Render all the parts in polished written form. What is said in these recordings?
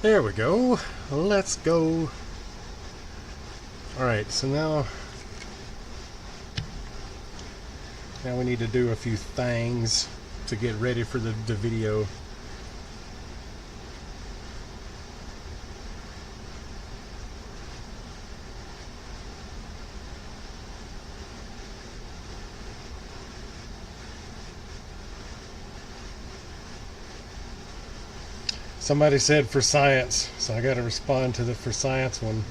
There we go. Let's go. Alright, so now we need to do a few things to get ready for the video. Somebody said for science, so I got to respond to the for science one.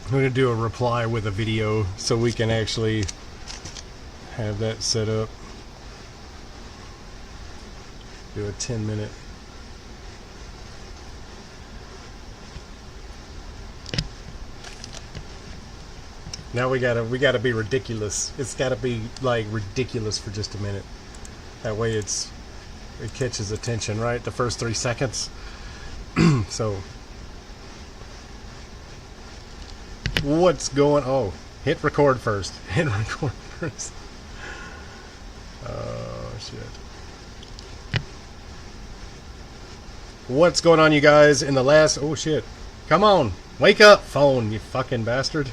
I'm going to do a reply with a video so we can actually have that set up. Do a 10-minute. Now we gotta be ridiculous. It's gotta be like ridiculous for just a minute. That way it catches attention, right? The first 3 seconds. So what's going? Oh, hit record first. Hit record first. Oh shit. What's going on, you guys? In the last, oh shit, come on, wake up, phone, you fucking bastard.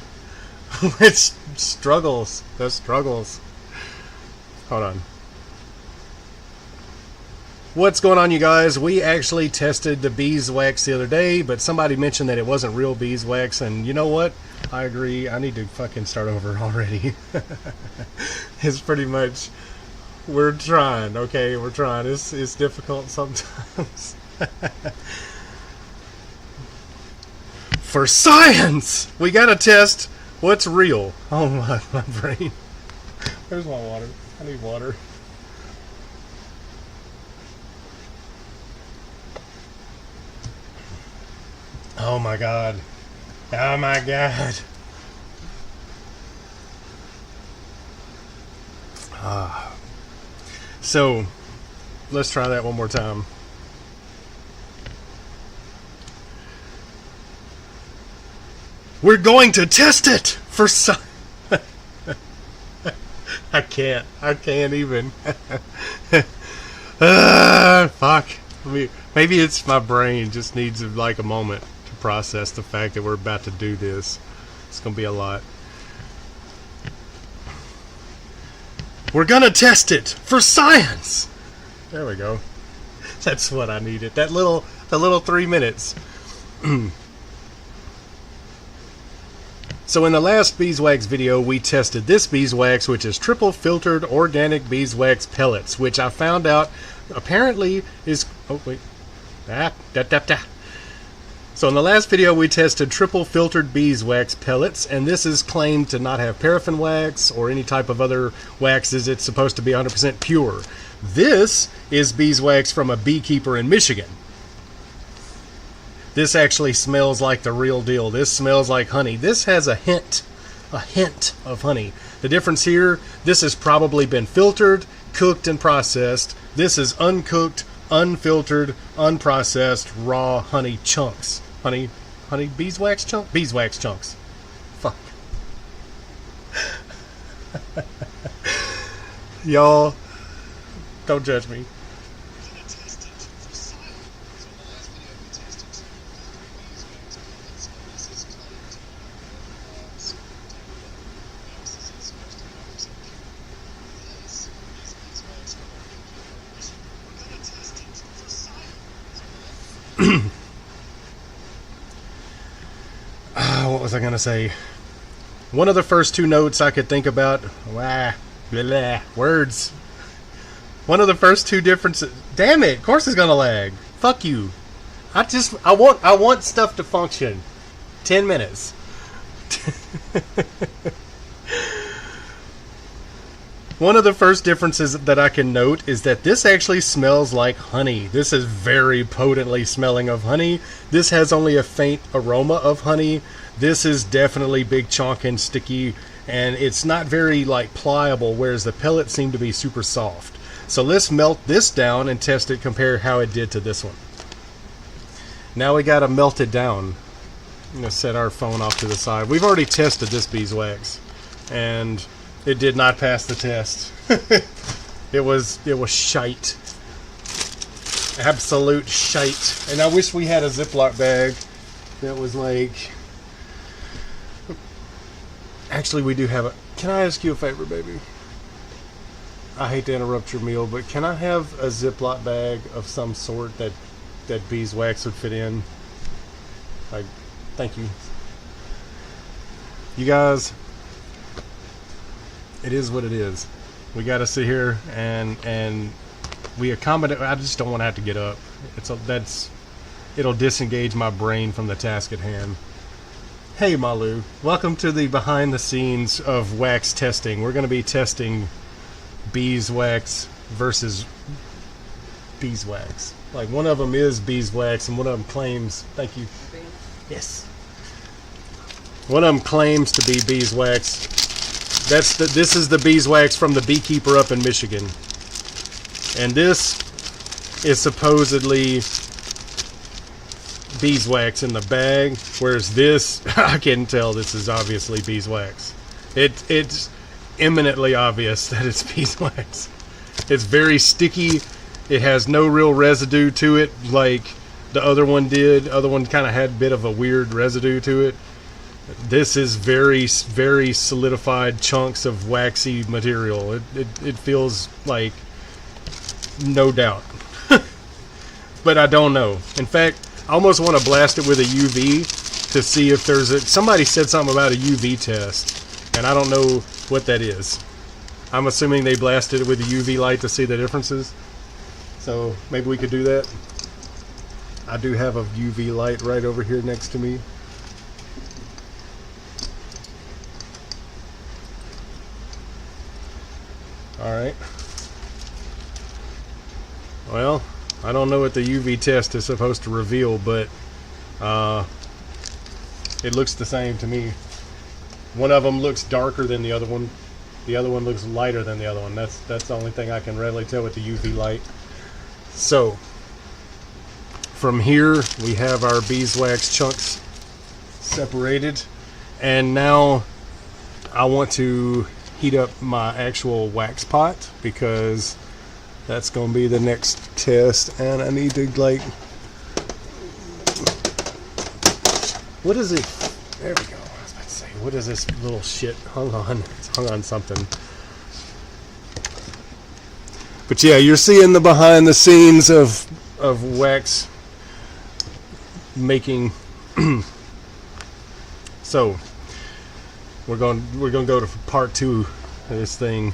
It's struggles. The struggles. Hold on. What's going on, you guys? We actually tested the beeswax the other day, but somebody mentioned that it wasn't real beeswax, and you know what? I agree. I need to fucking start over already. It's pretty much, we're trying, okay? We're trying. It's difficult sometimes. For science! We gotta test what's real. Oh my brain. Where's my water? I need water. Oh my god. Oh my god. So, let's try that one more time. We're going to test it for science. I can't even. Fuck. Maybe it's my brain just needs like a moment to process the fact that we're about to do this. It's gonna be a lot. We're gonna test it for science. There we go. That's what I needed. The little 3 minutes. So in the last beeswax video, we tested this beeswax, which is triple filtered organic beeswax pellets, which I found out apparently is, oh wait, So in the last video, we tested triple filtered beeswax pellets, and this is claimed to not have paraffin wax or any type of other waxes. It's supposed to be 100% pure. This is beeswax from a beekeeper in Michigan. This actually smells like the real deal. This smells like honey. This has a hint of honey. The difference here, this has probably been filtered, cooked, and processed. This is uncooked, unfiltered, unprocessed, raw honey chunks. Honey beeswax chunks? Beeswax chunks. Fuck. Y'all, don't judge me. What was I going to say? One of the first 2 notes I could think about, words. One of the first 2 differences. Damn it! Of course it's going to lag. Fuck you. I want stuff to function. 10 minutes. One of the first differences that I can note is that this actually smells like honey. This is very potently smelling of honey. This has only a faint aroma of honey. This is definitely big chunk and sticky, and it's not very like pliable, whereas the pellets seem to be super soft. So let's melt this down and test it, compare how it did to this one. Now we got to melt it down. I'm going to set our phone off to the side. We've already tested this beeswax, and it did not pass the test. It was shite. Absolute shite. And I wish we had a Ziploc bag that was like... Actually, we do have a... Can I ask you a favor, baby? I hate to interrupt your meal, but can I have a Ziploc bag of some sort that beeswax would fit in? Like, thank you. You guys... It is what it is. We got to sit here and we accommodate. I just don't want to have to get up. It'll disengage my brain from the task at hand. Hey Malu, welcome to the behind the scenes of wax testing. We're going to be testing beeswax versus beeswax. Like, one of them is beeswax and one of them claims. Thank you. Yes. One of them claims to be beeswax. This is the beeswax from the Beekeeper up in Michigan. And this is supposedly beeswax in the bag, whereas this, I can tell this is obviously beeswax. It's eminently obvious that it's beeswax. It's very sticky. It has no real residue to it like the other one did. The other one kind of had a bit of a weird residue to it. This is very, very solidified chunks of waxy material. It feels like no doubt. But I don't know. In fact, I almost want to blast it with a UV to see if there's a... Somebody said something about a UV test, and I don't know what that is. I'm assuming they blasted it with a UV light to see the differences. So maybe we could do that. I do have a UV light right over here next to me. Alright. Well, I don't know what the UV test is supposed to reveal, but it looks the same to me. One of them looks darker than the other one. The other one looks lighter than the other one. That's the only thing I can readily tell with the UV light. So, from here we have our beeswax chunks separated, and now I want to heat up my actual wax pot because that's going to be the next test, and I need to, like, what is it? There we go. I was about to say, what is this little shit hung on? It's hung on something. But yeah, you're seeing the behind the scenes of wax making. So we're going to go to part 2 of this thing.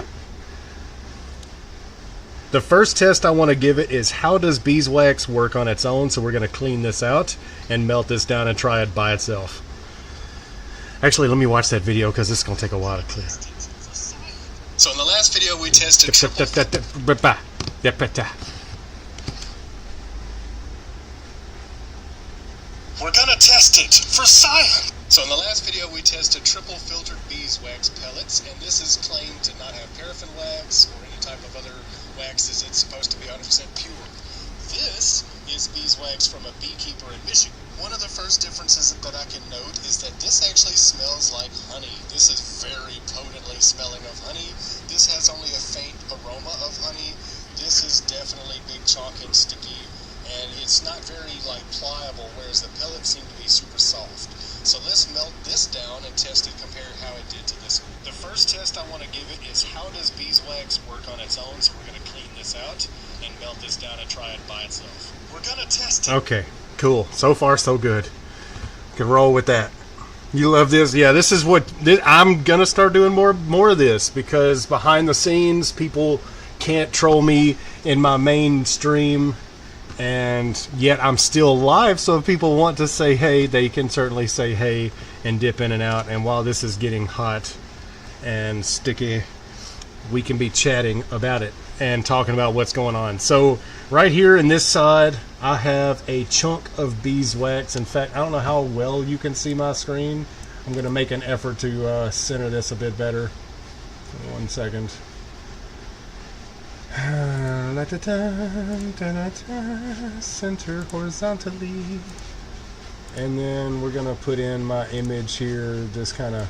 The first test I want to give it is, how does beeswax work on its own? So we're going to clean this out and melt this down and try it by itself. Actually, let me watch that video because this is going to take a while to clear. So in the last video we tested We're gonna test it for science! So in the last video we tested triple filtered beeswax pellets, and this is claimed to not have paraffin wax or any type of other waxes. It's supposed to be 100% pure. This is beeswax from a beekeeper in Michigan. One of the first differences that I can note is that this actually smells like honey. This is very potently smelling of honey. This has only a faint aroma of honey. This is definitely big chalk and sticky, and it's not very pliable, whereas the pellets seem to be super soft. So let's melt this down and test it, compare how it did to this one. The first test I want to give it is, how does beeswax work on its own? So we're going to clean this out and melt this down and try it by itself. We're going to test it. Okay, cool. So far, so good. Can roll with that. You love this? Yeah, this is what I'm going to start doing more of this, because behind the scenes, people can't troll me in my mainstream, and yet I'm still live, so if people want to say hey, they can certainly say hey and dip in and out. And while this is getting hot and sticky, we can be chatting about it and talking about what's going on. So right here in this side, I have a chunk of beeswax. In fact, I don't know how well you can see my screen. I'm going to make an effort to center this a bit better. 1 second. Center horizontally. And then we're going to put in my image here. This kind of,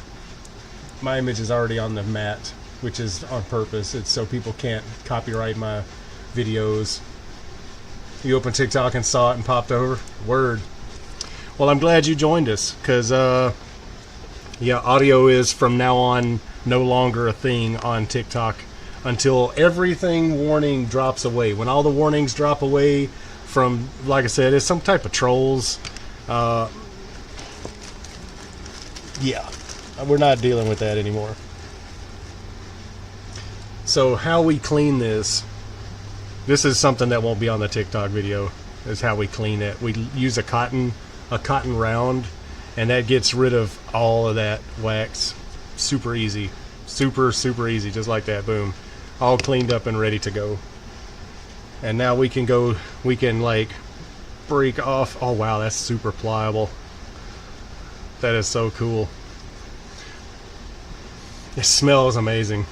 my image is already on the mat, which is on purpose. It's so people can't copyright my videos. You opened TikTok and saw it and popped over? Word. Well, I'm glad you joined us, because yeah, audio is from now on no longer a thing on TikTok until everything warning drops away. When all the warnings drop away from, like I said, it's some type of trolls. Yeah, we're not dealing with that anymore. So how we clean this is something that won't be on the TikTok video, is how we clean it. We use a cotton round, and that gets rid of all of that wax. Super easy. Super easy, just like that. Boom. All cleaned up and ready to go. And now we can like break off. Oh wow, that's super pliable. That is so cool. It smells amazing.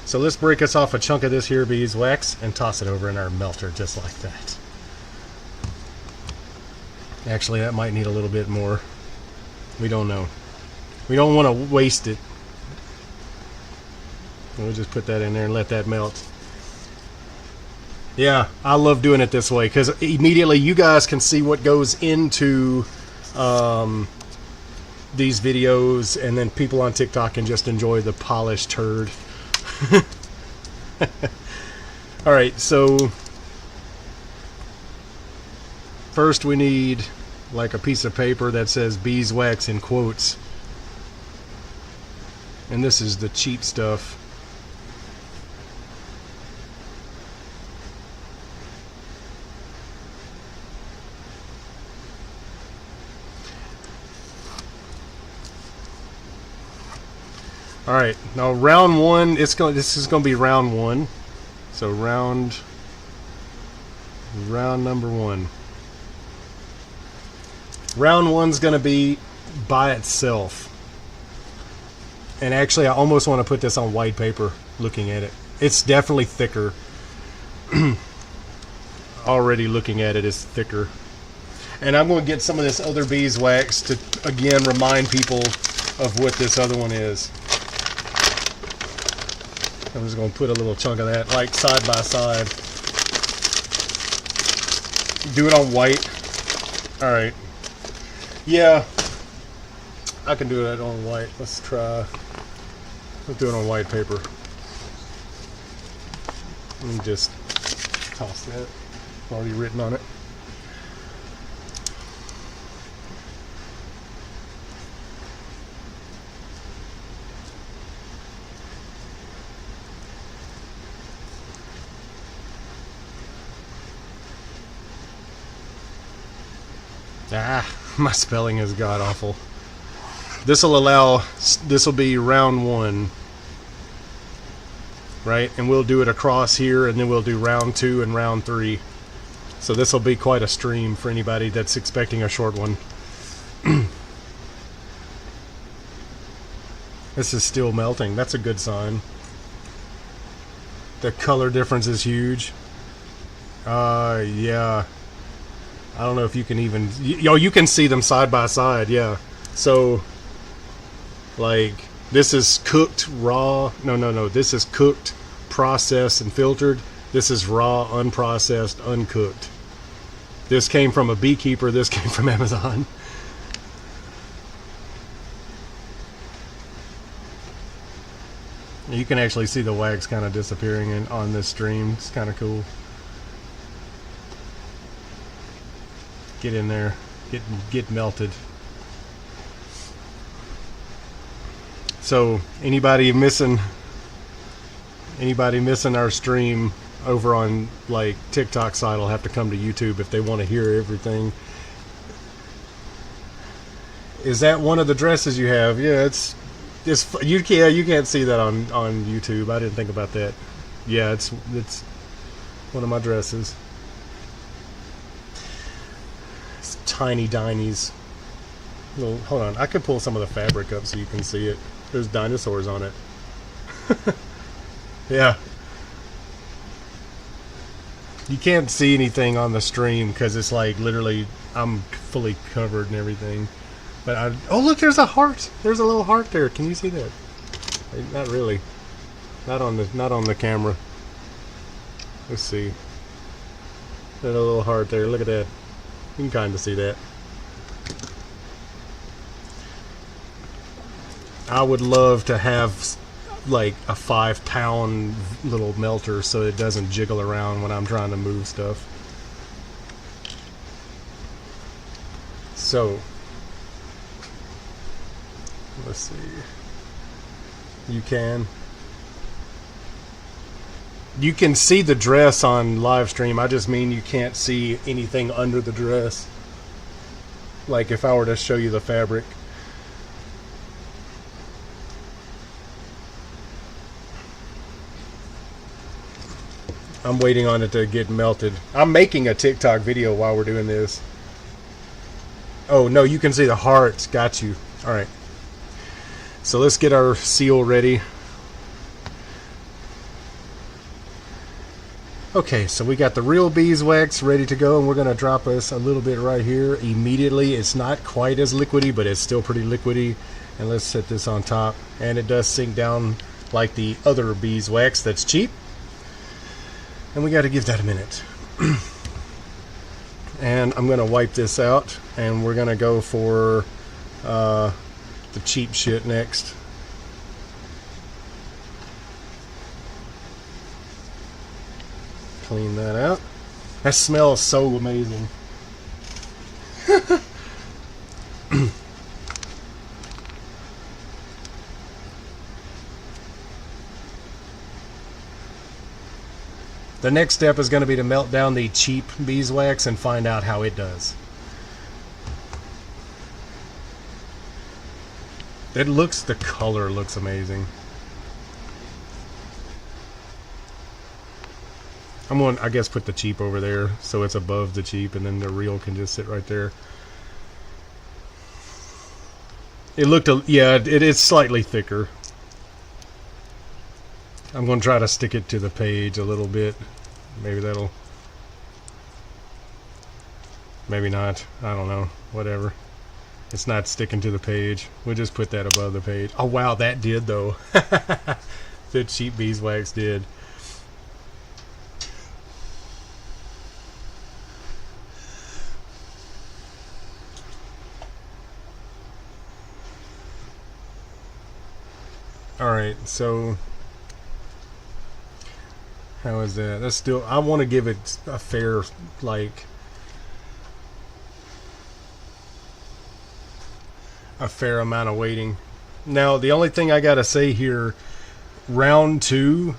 So let's break us off a chunk of this here beeswax and toss it over in our melter just like that. Actually, that might need a little bit more. We don't know. We don't want to waste it. We'll just put that in there and let that melt. Yeah, I love doing it this way because immediately you guys can see what goes into these videos, and then people on TikTok can just enjoy the polished turd. Alright, so first we need like a piece of paper that says beeswax in quotes. And this is the cheap stuff. Alright, now round one, this is going to be round one. So round number one. Round one's going to be by itself. And actually, I almost want to put this on white paper looking at it. It's definitely thicker. Already looking at it is thicker. And I'm going to get some of this other beeswax to, again, remind people of what this other one is. I'm just going to put a little chunk of that, like, side by side. Do it on white. Alright. Yeah. I can do it on white. Let's try. Let's do it on white paper. Let me just toss that. It's already written on it. My spelling is god awful. This will be round one, right? And we'll do it across here, and then we'll do round two and round three. So this will be quite a stream for anybody that's expecting a short one. This is still melting. That's a good sign. The color difference is huge. Yeah. I don't know if you can even... you can see them side by side, yeah. So, like, this is cooked, raw. No. This is cooked, processed, and filtered. This is raw, unprocessed, uncooked. This came from a beekeeper. This came from Amazon. You can actually see the wax kind of disappearing on this stream. It's kind of cool. Get in there, get melted. So anybody missing our stream over on like TikTok side will have to come to YouTube if they want to hear everything. Is that one of the dresses you have? Yeah, You can't see that on YouTube. I didn't think about that. Yeah, it's one of my dresses. It's tiny dinies. Little, hold on, I could pull some of the fabric up so you can see it. There's dinosaurs on it. Yeah. You can't see anything on the stream because it's like literally I'm fully covered and everything. But oh look, there's a heart. There's a little heart there. Can you see that? Not really. Not on the camera. Let's see. There's a little heart there. Look at that. You can kind of see that. I would love to have like a 5-pound little melter so it doesn't jiggle around when I'm trying to move stuff. So let's see. You can see the dress on live stream. I just mean you can't see anything under the dress. Like if I were to show you the fabric. I'm waiting on it to get melted. I'm making a TikTok video while we're doing this. Oh no, you can see the hearts. Got you. All right. So let's get our seal ready. Okay, so we got the real beeswax ready to go, and we're going to drop us a little bit right here immediately. It's not quite as liquidy, but it's still pretty liquidy. And let's set this on top. And it does sink down like the other beeswax that's cheap. And we got to give that a minute. And I'm going to wipe this out, and we're going to go for the cheap shit next. Clean that out. That smells so amazing. The next step is going to be to melt down the cheap beeswax and find out how it does. The color looks amazing. I'm going to, I guess, put the cheap over there so it's above the cheap, and then the real can just sit right there. It looked, yeah, it is slightly thicker. I'm going to try to stick it to the page a little bit. Maybe that'll... Maybe not. I don't know. Whatever. It's not sticking to the page. We'll just put that above the page. Oh, wow, that did, though. The cheap beeswax did. Alright, so... How is that? That's still... I want to give it a fair, like... a fair amount of weighting. Now, the only thing I gotta say here, round 2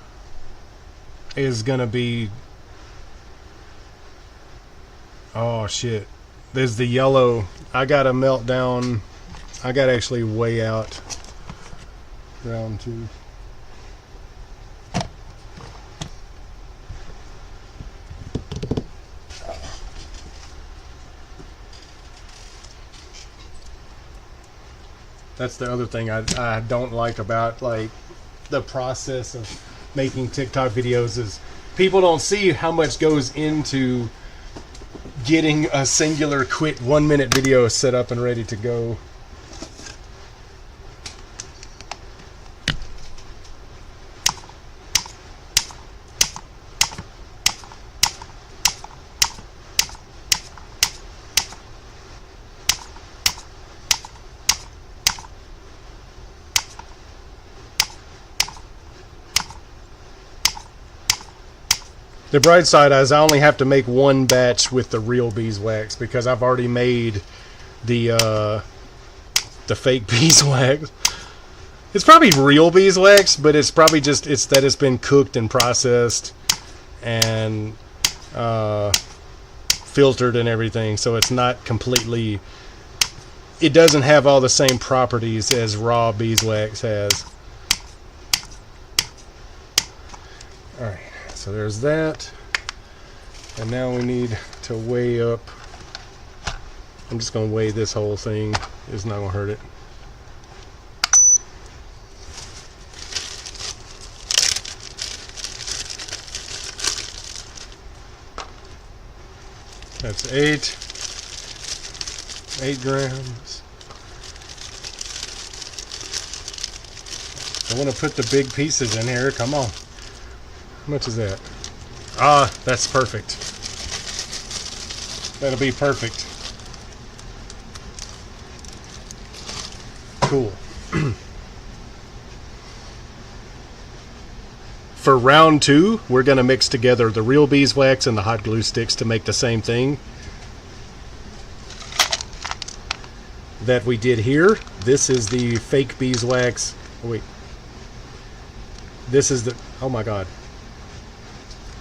is gonna be... Oh, shit. There's the yellow. I gotta melt down... I gotta actually weigh out round 2. That's the other thing I don't like about like the process of making TikTok videos is people don't see how much goes into getting a singular quick 1-minute video set up and ready to go. The bright side is I only have to make one batch with the real beeswax because I've already made the fake beeswax. It's probably real beeswax, but it's probably just that it's been cooked and processed and filtered and everything, so it's not completely it doesn't have all the same properties as raw beeswax has. Alright, so there's that. And now we need to weigh up. I'm just going to weigh this whole thing. It's not going to hurt it. That's 8 grams. I want to put the big pieces in here. Come on. How much is that? Ah, that's perfect. That'll be perfect. Cool. For round 2, we're going to mix together the real beeswax and the hot glue sticks to make the same thing that we did here. This is the fake beeswax. Oh, wait. This is the... Oh my god.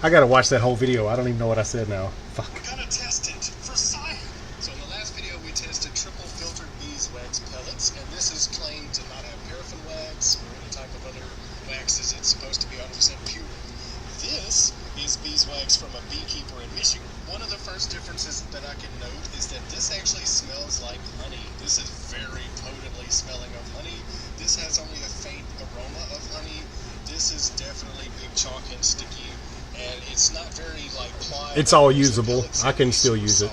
I gotta watch that whole video. I don't even know what I said now. Fuck. We're gonna test it for science. So in the last video we tested triple filtered beeswax pellets, and this is claimed to not have paraffin wax or any type of other waxes. It's supposed to be 100% pure. This is beeswax from a beekeeper in Michigan. One of the first differences that I can note is that this actually smells like honey. This is very potently smelling of honey. This has only a faint aroma of honey. This is definitely big chalk and sticky. And it's not very like pliable. It's all usable. I can still use it.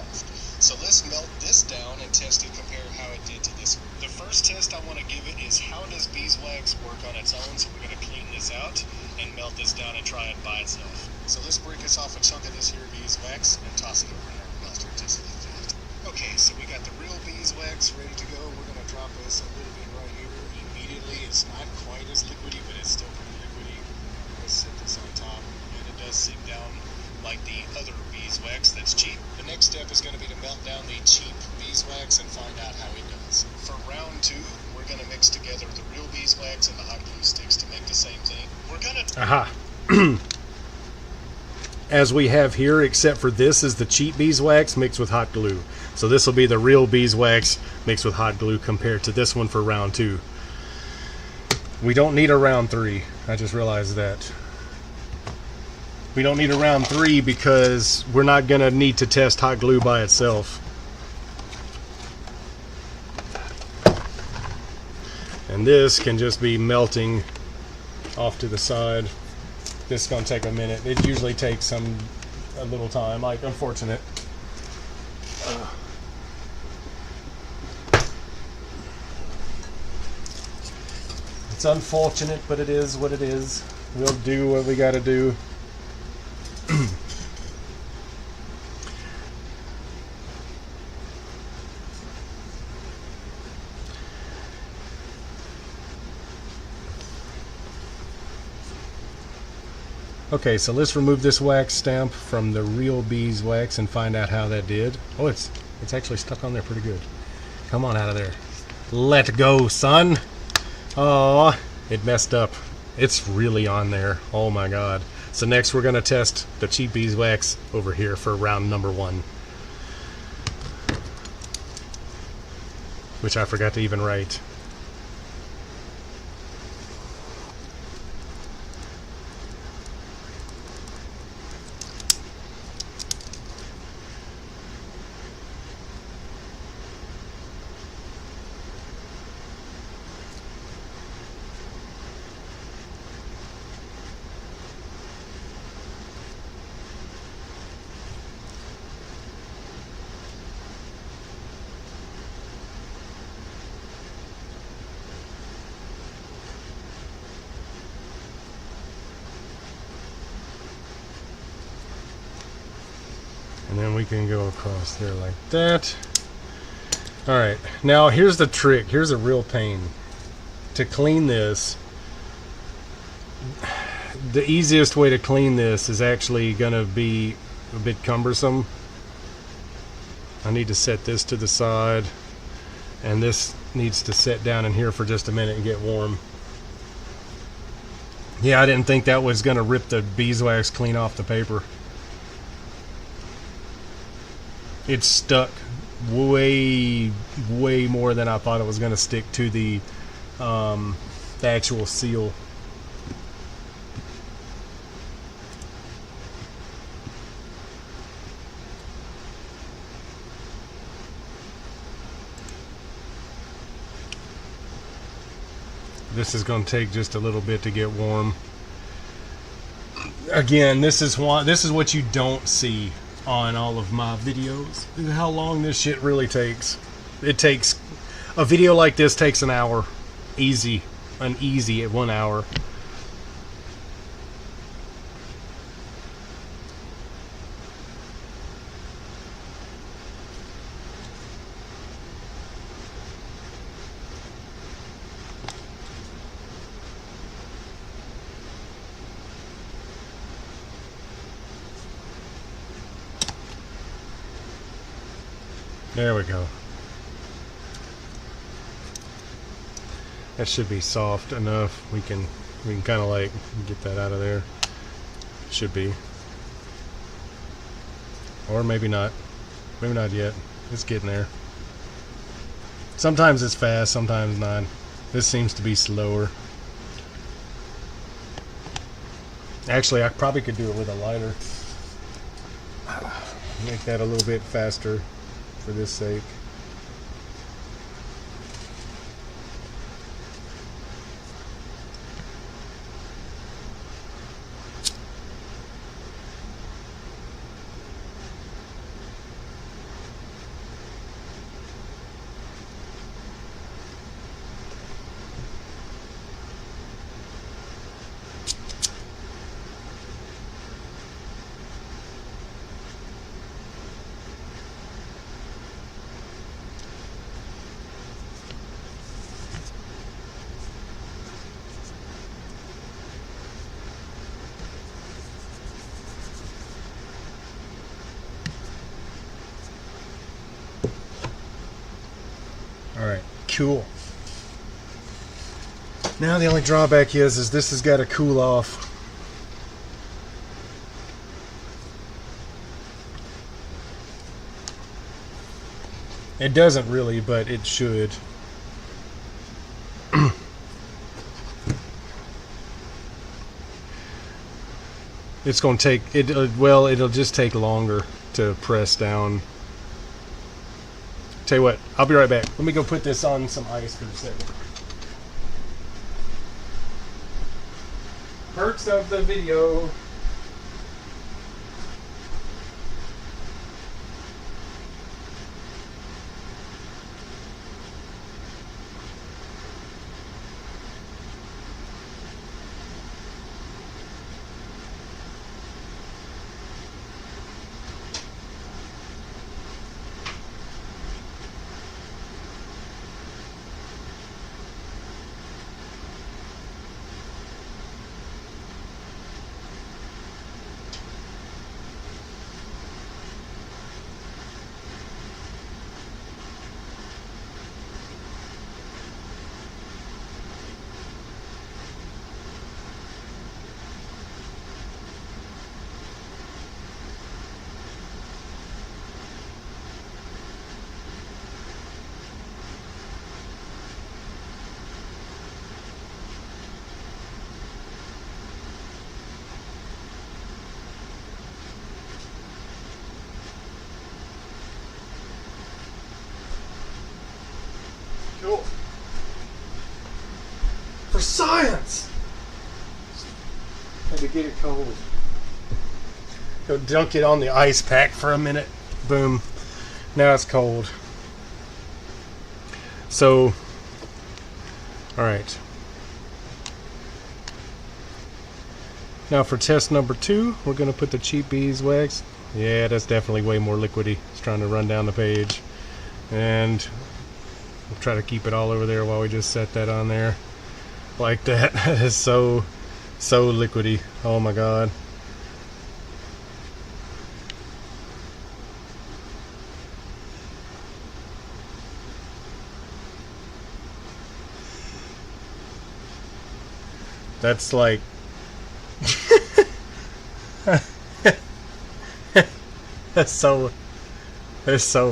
So let's melt this down and test and compare how it did to this. The first test I want to give it is how does beeswax work on its own. So we're going to clean this out and melt this down and try it by itself. So let's break us off a chunk of this here beeswax and toss it over in our melter to see the fat. Okay, so we got the real beeswax ready to go. We're going to drop this a little bit right here immediately. It's not quite as liquidy, but it's still pretty liquidy. Let's set this on top. Sink down like the other beeswax that's cheap. The next step is going to be to melt down the cheap beeswax and find out how it does. For round 2, we're going to mix together the real beeswax and the hot glue sticks to make the same thing. We're going to... Aha. As we have here, except for this is the cheap beeswax mixed with hot glue. So this will be the real beeswax mixed with hot glue compared to this one for round 2. We don't need a round 3. I just realized that. We don't need a round 3 because we're not going to need to test hot glue by itself. And this can just be melting off to the side. This is going to take a minute. It usually takes a little time, like unfortunate. It's unfortunate, but it is what it is. We'll do what we got to do. Okay, so let's remove this wax stamp from the real beeswax and find out how that did. Oh, it's actually stuck on there pretty good. Come on out of there. Let go, son. Oh, it messed up. It's really on there. Oh my god. So next we're going to test the cheap beeswax over here for round number 1. Which I forgot to even write. And then we can go across there like that. Alright, now here's the trick. Here's a real pain. To clean this, the easiest way to clean this is actually going to be a bit cumbersome. I need to set this to the side, and this needs to sit down in here for just a minute and get warm. Yeah, I didn't think that was going to rip the beeswax clean off the paper. It's stuck way more than I thought it was going to stick to the actual seal. This is going to take just a little bit to get warm. Again, this is what you don't see on all of my videos. How long this shit really takes. It takes a video like this takes an hour, easy at 1 hour. There we go. That should be soft enough. We can kind of like get that out of there. Should be. Or maybe not. Maybe not yet. It's getting there. Sometimes it's fast, sometimes not. This seems to be slower. Actually, I probably could do it with a lighter. Make that a little bit faster for this sake. Alright, cool. Now the only drawback is this has got to cool off. It doesn't really, but it should. It's going to take it. Well, it'll just take longer to press down. Tell you what, I'll be right back. Let me go put this on some ice for a second. Perks of the video. Cool. For science! Had to get it cold. Go dunk it on the ice pack for a minute. Boom. Now it's cold. So, alright. Now for test number 2, we're going to put the cheap beeswax. Yeah, that's definitely way more liquidy. It's trying to run down the page. And we'll try to keep it all over there while we just set that on there. Like that. That is so liquidy. Oh my god. That's like that's so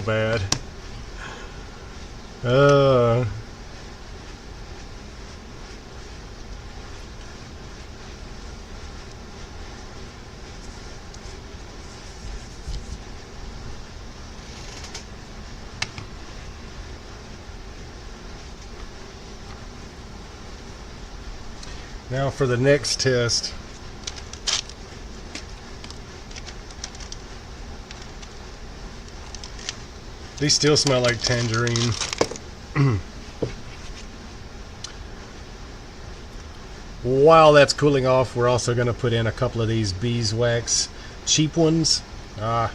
bad. Uh, Now for the next test. These still smell like tangerine. While that's cooling off, we're also going to put in a couple of these beeswax cheap ones. While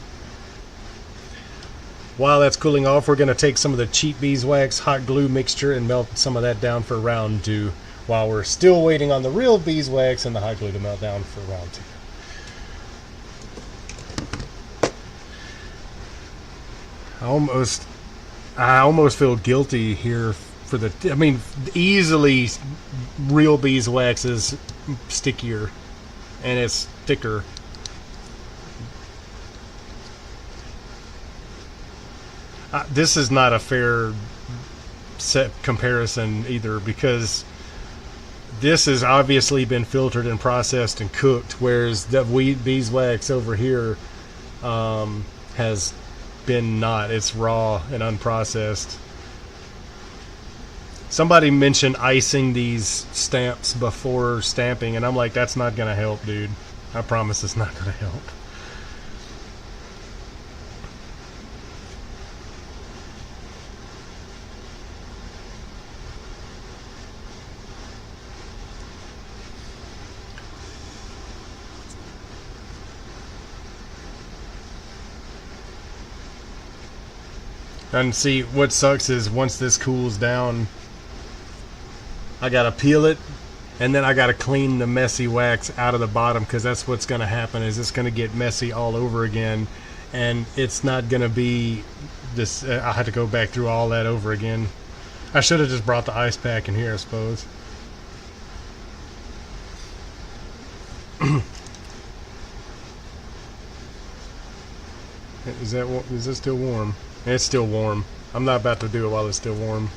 that's cooling off, we're going to take some of the cheap beeswax hot glue mixture and melt some of that down for round 2, while we're still waiting on the real beeswax and the hot glue to melt down for round 2. I almost feel guilty here for the. I mean, easily, real beeswax is stickier, and it's thicker. This is not a fair set comparison either, because this has obviously been filtered and processed and cooked, whereas the beeswax over here has been not. It's raw and unprocessed. Somebody mentioned icing these stamps before stamping, and I'm like, that's not gonna help, dude. I promise it's not gonna help. And see, what sucks is once this cools down, I gotta peel it, and then I gotta clean the messy wax out of the bottom, because that's what's gonna happen, is it's gonna get messy all over again, and it's not gonna be this. I had to go back through all that over again. I should have just brought the ice pack in here, I suppose. Is it still warm? It's still warm. I'm not about to do it while it's still warm.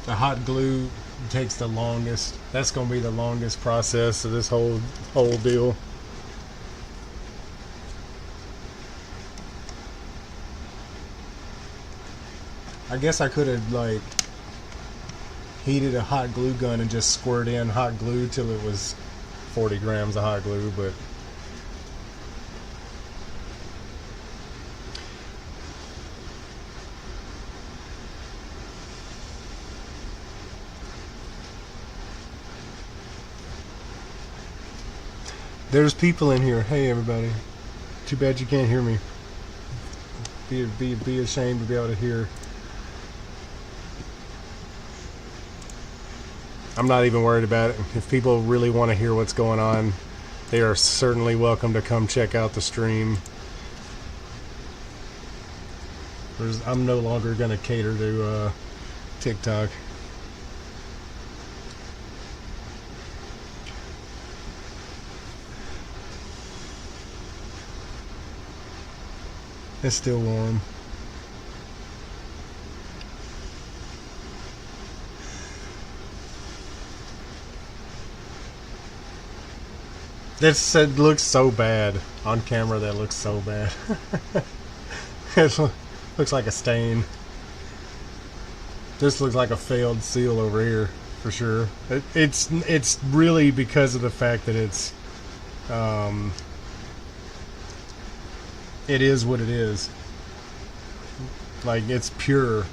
The hot glue takes the longest. That's going to be the longest process of this whole deal. I guess I could have like heated a hot glue gun and just squirt in hot glue till it was 40 grams of hot glue, but there's people in here. Hey everybody. Too bad you can't hear me. Be ashamed to be able to hear. I'm not even worried about it. If people really want to hear what's going on, they are certainly welcome to come check out the stream. I'm no longer going to cater to TikTok. It's still warm. It looks so bad on camera. That looks so bad. It looks like a stain. This looks like a failed seal over here for sure. It's really because of the fact that it is what it is. Like, it's pure.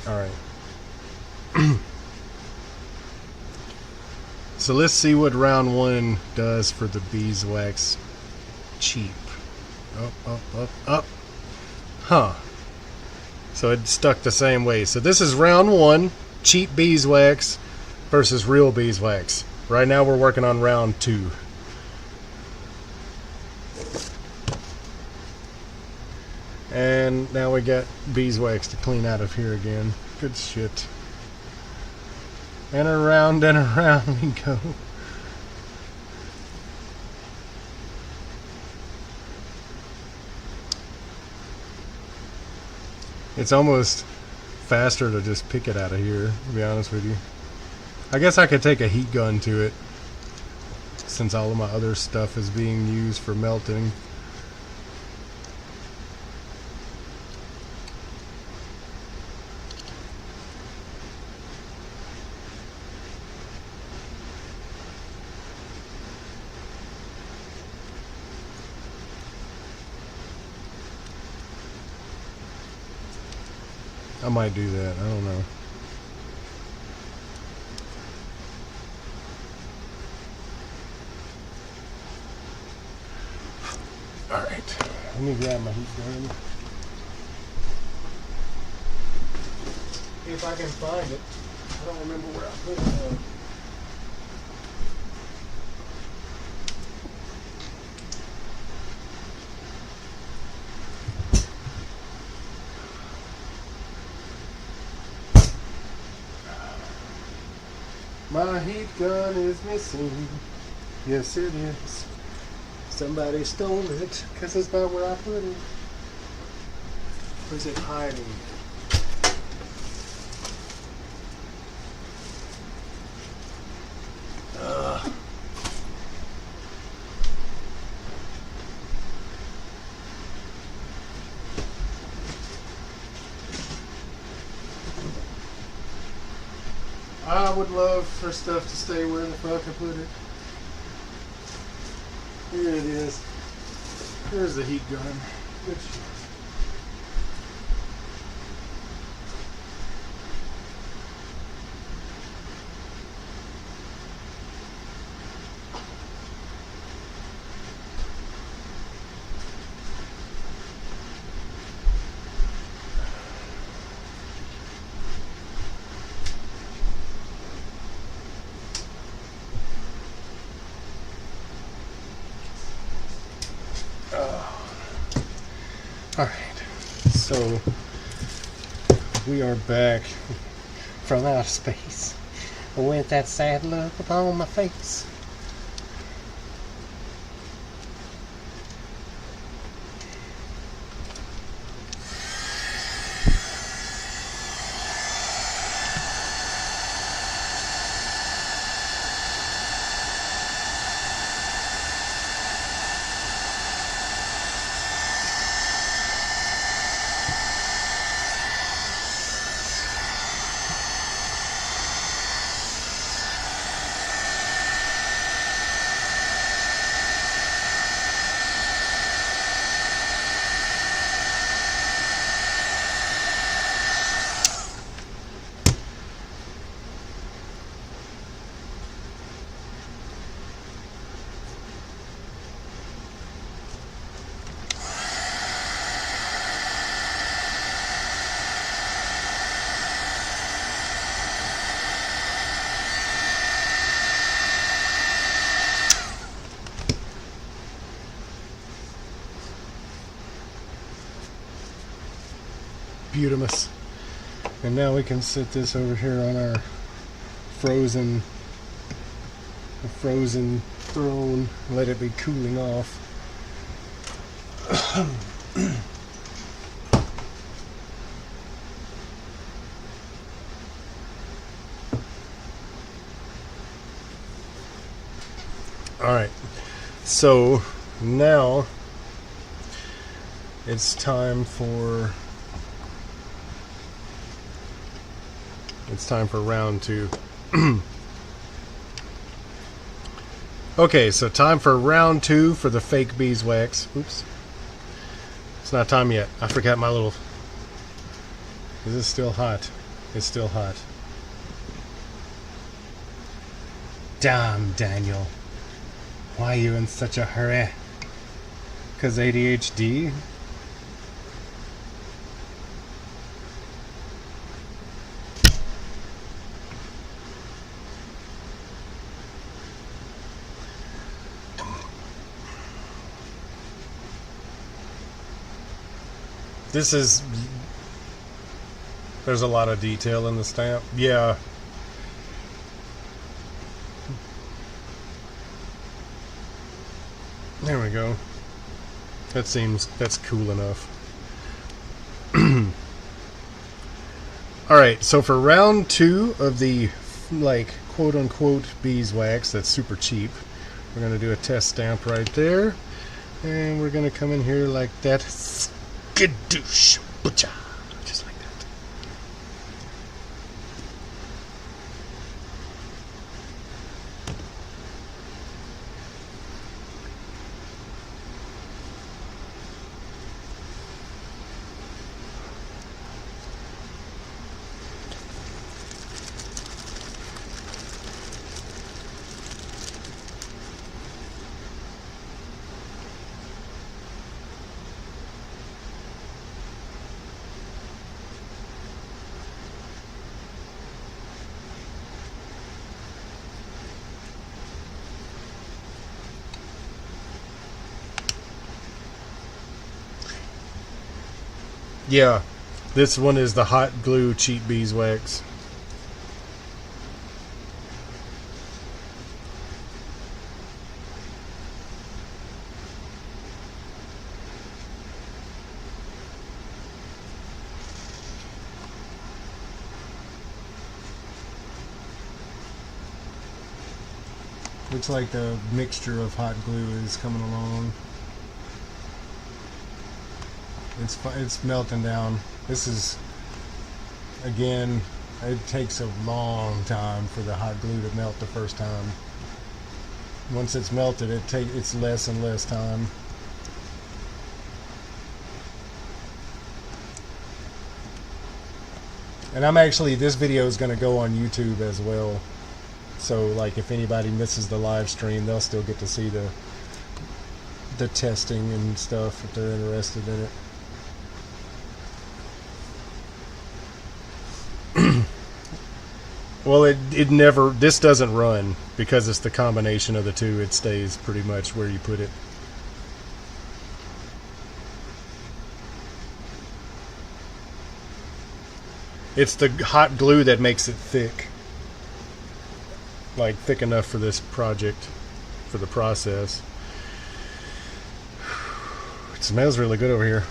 Alright. So let's see what round 1 does for the beeswax cheap. Up. Huh. So it stuck the same way. So this is round 1, cheap beeswax versus real beeswax. Right now we're working on round 2. And now we got beeswax to clean out of here again. Good shit. And around we go. It's almost faster to just pick it out of here, to be honest with you. I guess I could take a heat gun to it, since all of my other stuff is being used for melting. I might do that, I don't know. Alright, let me grab my heat gun. If I can find it. I don't remember where I put it. My heat gun is missing. Yes, it is. Somebody stole it because it's not where I put it. Where's it hiding? I would love for stuff to stay where the fuck I put it. Here it is. Here's the heat gun. Good shit. Alright, so we are back from outer space with that sad look upon my face. Beautimous. And now we can sit this over here on our frozen throne, let it be cooling off. Alright, so now it's time for round 2. Okay, so time for round 2 for the fake beeswax. Oops. It's not time yet. I forgot my little... Is this still hot? It's still hot. Damn, Daniel. Why are you in such a hurry? 'Cause ADHD? This is... There's a lot of detail in the stamp. Yeah. There we go. That's cool enough. Alright, so for round 2 of the, like, quote-unquote beeswax that's super cheap, we're going to do a test stamp right there. And we're going to come in here like that. Skadoosh. Butcha. Just like that. Yeah, this one is the hot glue cheap beeswax. Looks like the mixture of hot glue is coming along. It's melting down. This is, again, it takes a long time for the hot glue to melt the first time. Once it's melted, it's less and less time. And this video is going to go on YouTube as well. So, like, if anybody misses the live stream, they'll still get to see the testing and stuff if they're interested in it. Well, this doesn't run because it's the combination of the two. It stays pretty much where you put it. It's the hot glue that makes it thick. Like, thick enough for this project, for the process. It smells really good over here.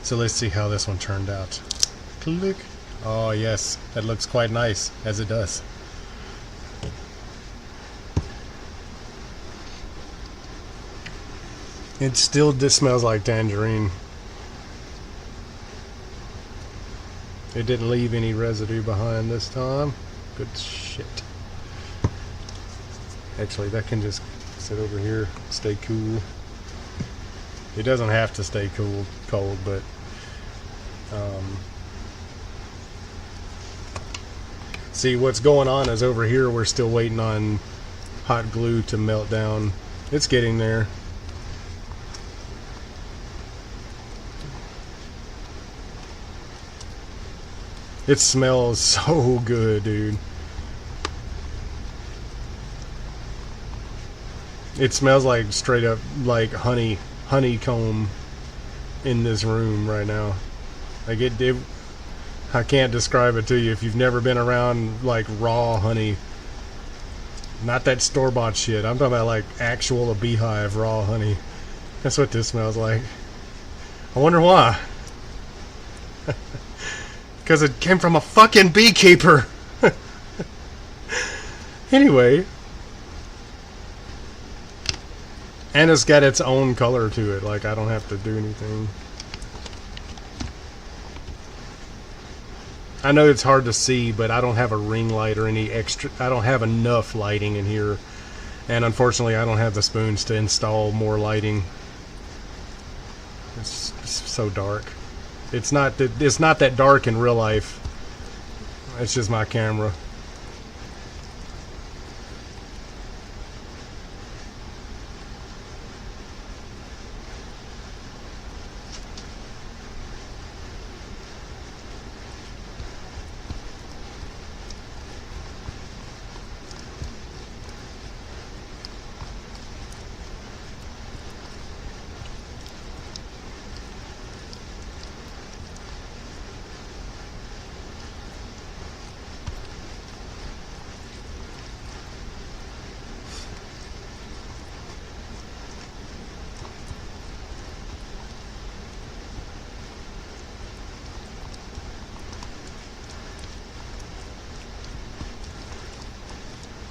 So let's see how this one turned out. Click. Oh yes, that looks quite nice, as it does. It still just smells like tangerine. It didn't leave any residue behind this time. Good shit. Actually, that can just sit over here, stay cool. It doesn't have to stay cold, but see, what's going on is over here we're still waiting on hot glue to melt down. It's getting there. It smells so good, dude. It smells like straight up like honeycomb in this room right now. Like I can't describe it to you if you've never been around like raw honey. Not that store-bought shit. I'm talking about like actual beehive raw honey. That's what this smells like. I wonder why. Because it came from a fucking beekeeper. Anyway. And it's got its own color to it. Like, I don't have to do anything. I know it's hard to see, but I don't have a ring light or any extra. I don't have enough lighting in here. And unfortunately, I don't have the spoons to install more lighting. It's so dark. It's not that dark in real life. It's just my camera.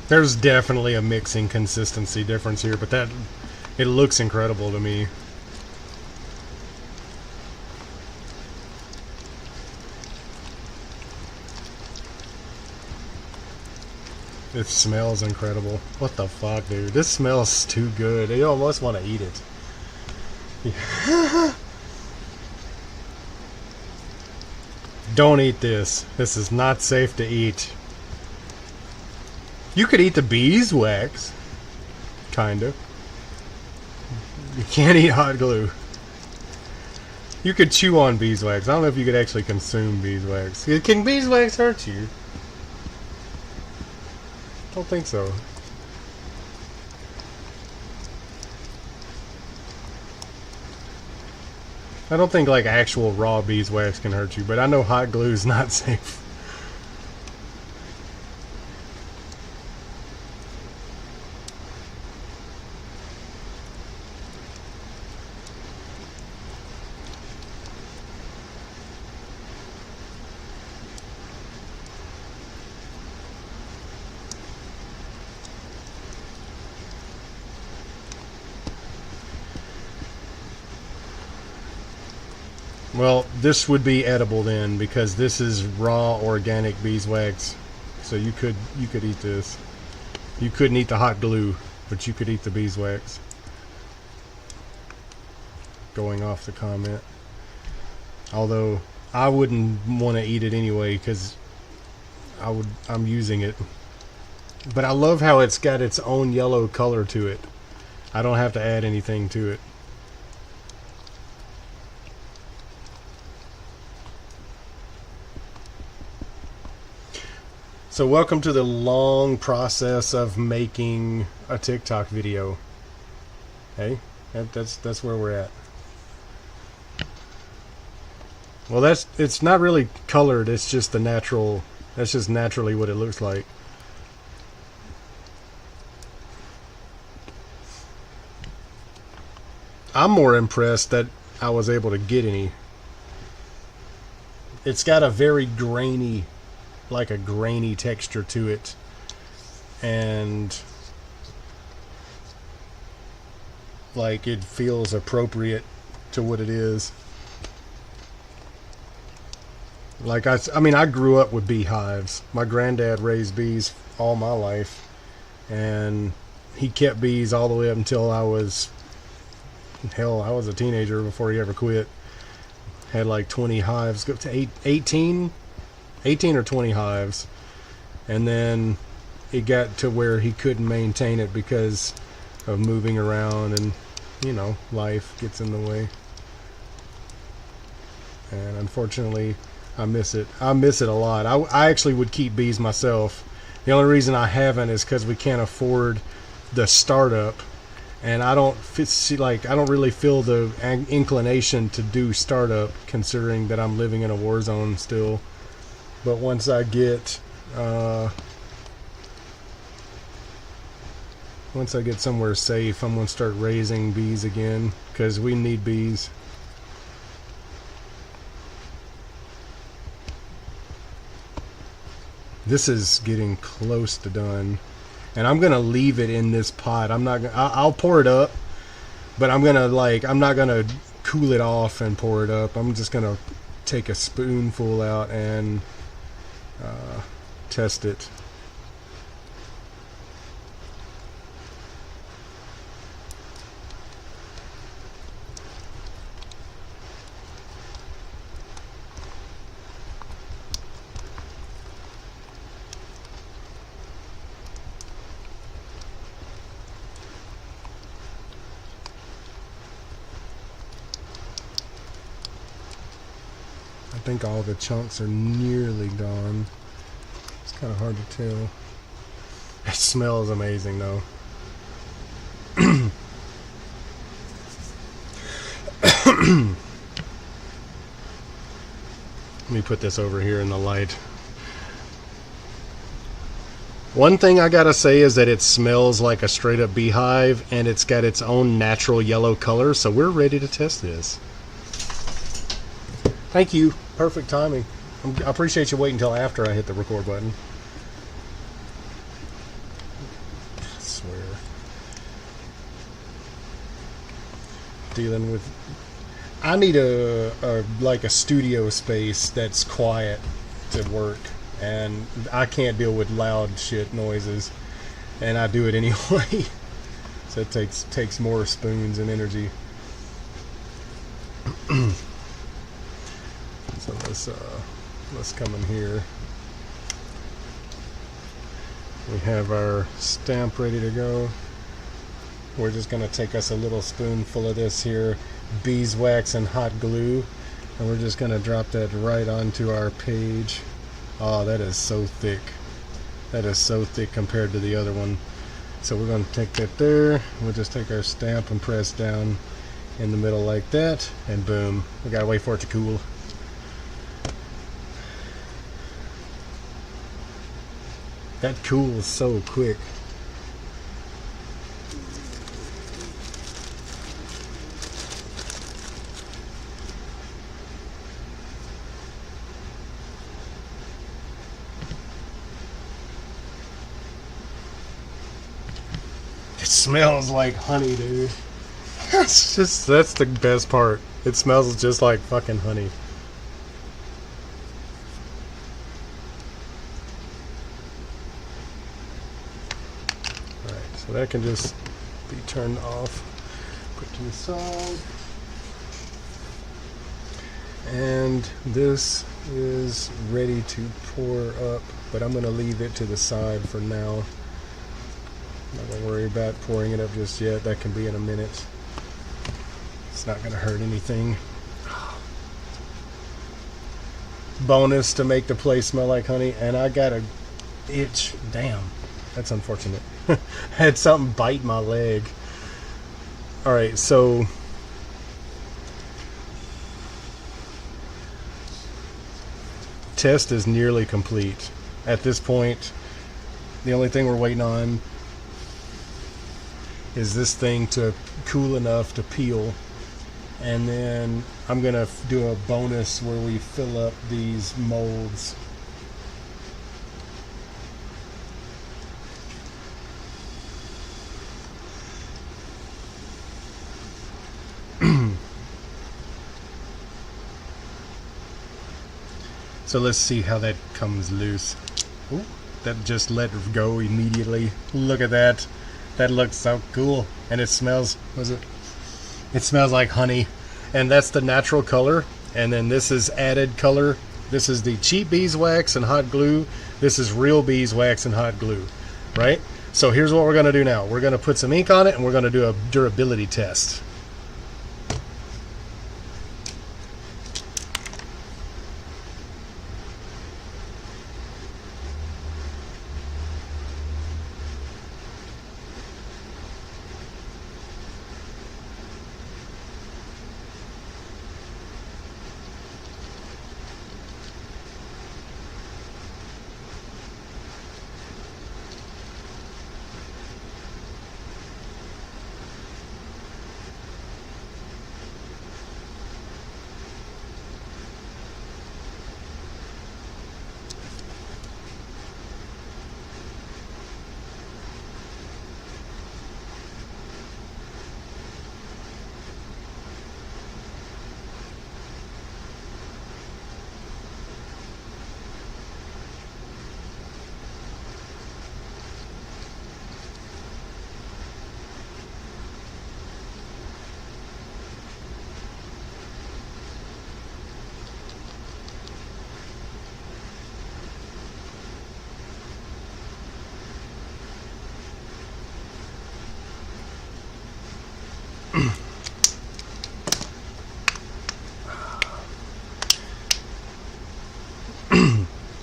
There's definitely a mixing consistency difference here, but that it looks incredible to me. It smells incredible. What the fuck, dude? This smells too good. You almost want to eat it. Yeah. Don't eat this. This is not safe to eat. You could eat the beeswax. Kinda. You can't eat hot glue. You could chew on beeswax. I don't know if you could actually consume beeswax. Can beeswax hurt you? Don't think so. I don't think like actual raw beeswax can hurt you, but I know hot glue is not safe. Well, this would be edible then, because this is raw organic beeswax. So you could eat this. You couldn't eat the hot glue, but you could eat the beeswax. Going off the comment. Although I wouldn't want to eat it anyway, because I'm using it. But I love how it's got its own yellow color to it. I don't have to add anything to it. So welcome to the long process of making a TikTok video. Hey, that's where we're at. Well, it's not really colored. It's just the natural. That's just naturally what it looks like. I'm more impressed that I was able to get any. It's got a very grainy, like a grainy texture to it, and like it feels appropriate to what it is. Like I mean, I grew up with beehives. My granddad raised bees all my life, and he kept bees all the way up until I was a teenager before he ever quit. Had like 20 hives, go to 18 or 20 hives, and then it got to where he couldn't maintain it because of moving around, and you know, life gets in the way. And unfortunately, I miss it. I miss it a lot. I actually would keep bees myself. The only reason I haven't is because we can't afford the startup, and I don't really feel the inclination to do startup, considering that I'm living in a war zone still. But once I get somewhere safe, I'm gonna start raising bees again, because we need bees. This is getting close to done, and I'm gonna leave it in this pot. I'll pour it up, but I'm not gonna cool it off and pour it up. I'm just gonna take a spoonful out and test it. I think all the chunks are nearly gone. It's kind of hard to tell. It smells amazing though. Let me put this over here in the light. One thing I gotta say is that it smells like a straight up beehive, and it's got its own natural yellow color, so we're ready to test this. Thank you. Perfect timing. I appreciate you waiting until after I hit the record button. dealing with. I need a like a studio space that's quiet to work, and I can't deal with loud shit noises, and I do it anyway. So it takes more spoons and energy. So let's come in here. We have our stamp ready to go. We're just going to take us a little spoonful of this here beeswax and hot glue, and we're just going to drop that right onto our page. Oh, that is so thick. That is so thick compared to the other one. So we're going to take that there. We'll just take our stamp and press down in the middle like that, and boom. We got to wait for it to cool. That cools so quick. It smells like honey, dude. That's the best part. It smells just like fucking honey. Alright, so that can just be turned off. Put to the side. And this is ready to pour up, but I'm going to leave it to the side for now. I'm not going to worry about pouring it up just yet. That can be in a minute. It's not going to hurt anything. Bonus to make the place smell like honey. And I got a itch. Damn. That's unfortunate. I had something bite my leg. Alright, so test is nearly complete. At this point, the only thing we're waiting on is this thing to cool enough to peel, and then I'm gonna do a bonus where we fill up these molds. So let's see how that comes loose. Ooh, that just let go immediately. Look at that. That looks so cool. And it smells, it smells like honey. And that's the natural color. And then this is added color. This is the cheap beeswax and hot glue. This is real beeswax and hot glue, right? So here's what we're gonna do now. We're gonna put some ink on it, and we're gonna do a durability test.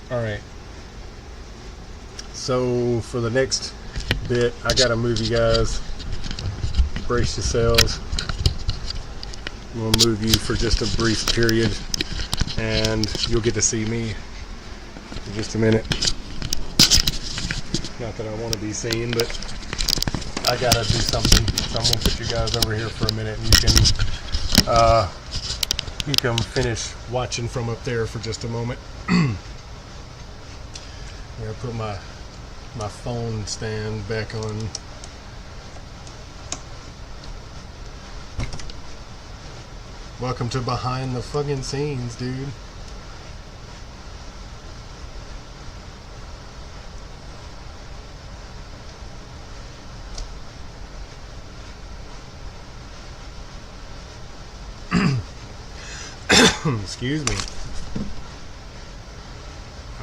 Alright, so for the next bit, I gotta move you guys. Brace yourselves. I'm gonna move you for just a brief period, and you'll get to see me in just a minute. Not that I want to be seen, but I gotta do something. So I'm gonna put you guys over here for a minute, and you can finish watching from up there for just a moment. I'm gonna put my phone stand back on. Welcome to behind the fucking scenes, dude. Excuse me.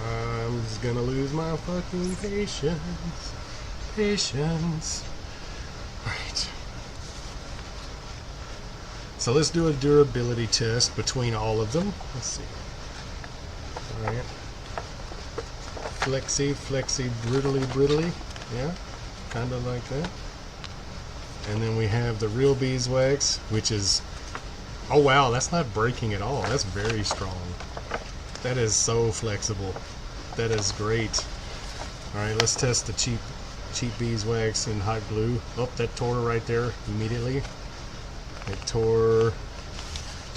I'm just gonna lose my fucking patience. Patience. Alright. So let's do a durability test between all of them. Let's see. Alright. Flexy, brittly. Yeah, kind of like that. And then we have the real beeswax, which is, oh wow, that's not breaking at all. That's very strong. That is so flexible. That is great. Alright, let's test the cheap beeswax and hot glue. Oh, that tore right there immediately. It tore.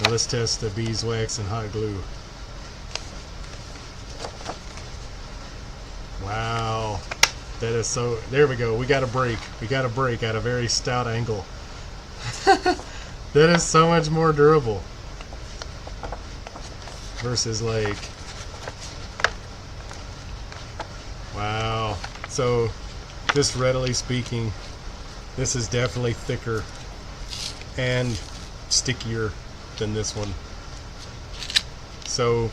Now let's test the beeswax and hot glue. Wow. That is so, there we go. We got a break. We got a break at a very stout angle. That is so much more durable. Versus like, wow. So just readily speaking, this is definitely thicker and stickier than this one. So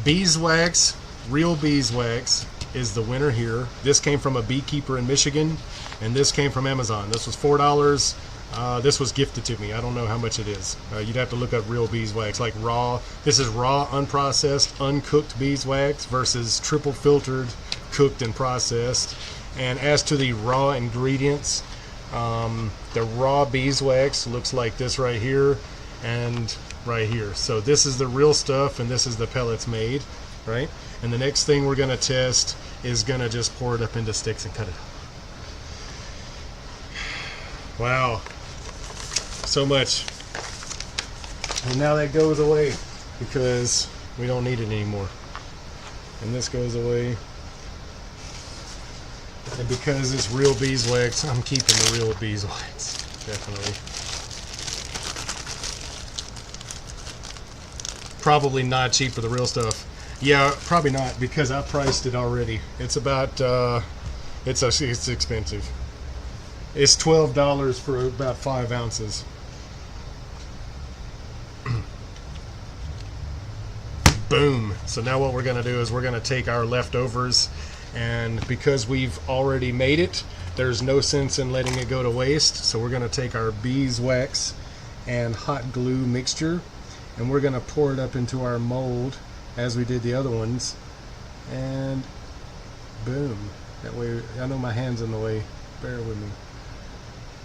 beeswax, real beeswax, is the winner here. This came from a beekeeper in Michigan, and this came from Amazon. This was $4. This was gifted to me. I don't know how much it is. You'd have to look up real beeswax, like raw. This is raw, unprocessed, uncooked beeswax versus triple filtered, cooked and processed. And as to the raw ingredients, the raw beeswax looks like this right here and right here. So this is the real stuff, and this is the pellets made, right? And the next thing we're gonna test is gonna just pour it up into sticks and cut it up. Wow, so much. And now that goes away because we don't need it anymore. And this goes away. And because it's real beeswax, I'm keeping the real beeswax, definitely. Probably not cheap for the real stuff. Yeah, probably not, because I priced it already. It's about, it's expensive. It's $12 for about 5 ounces. Boom. So now what we're going to do is we're going to take our leftovers, and because we've already made it, there's no sense in letting it go to waste. So we're going to take our beeswax and hot glue mixture, and we're going to pour it up into our mold as we did the other ones, and boom. That way, I know my hand's in the way, bear with me.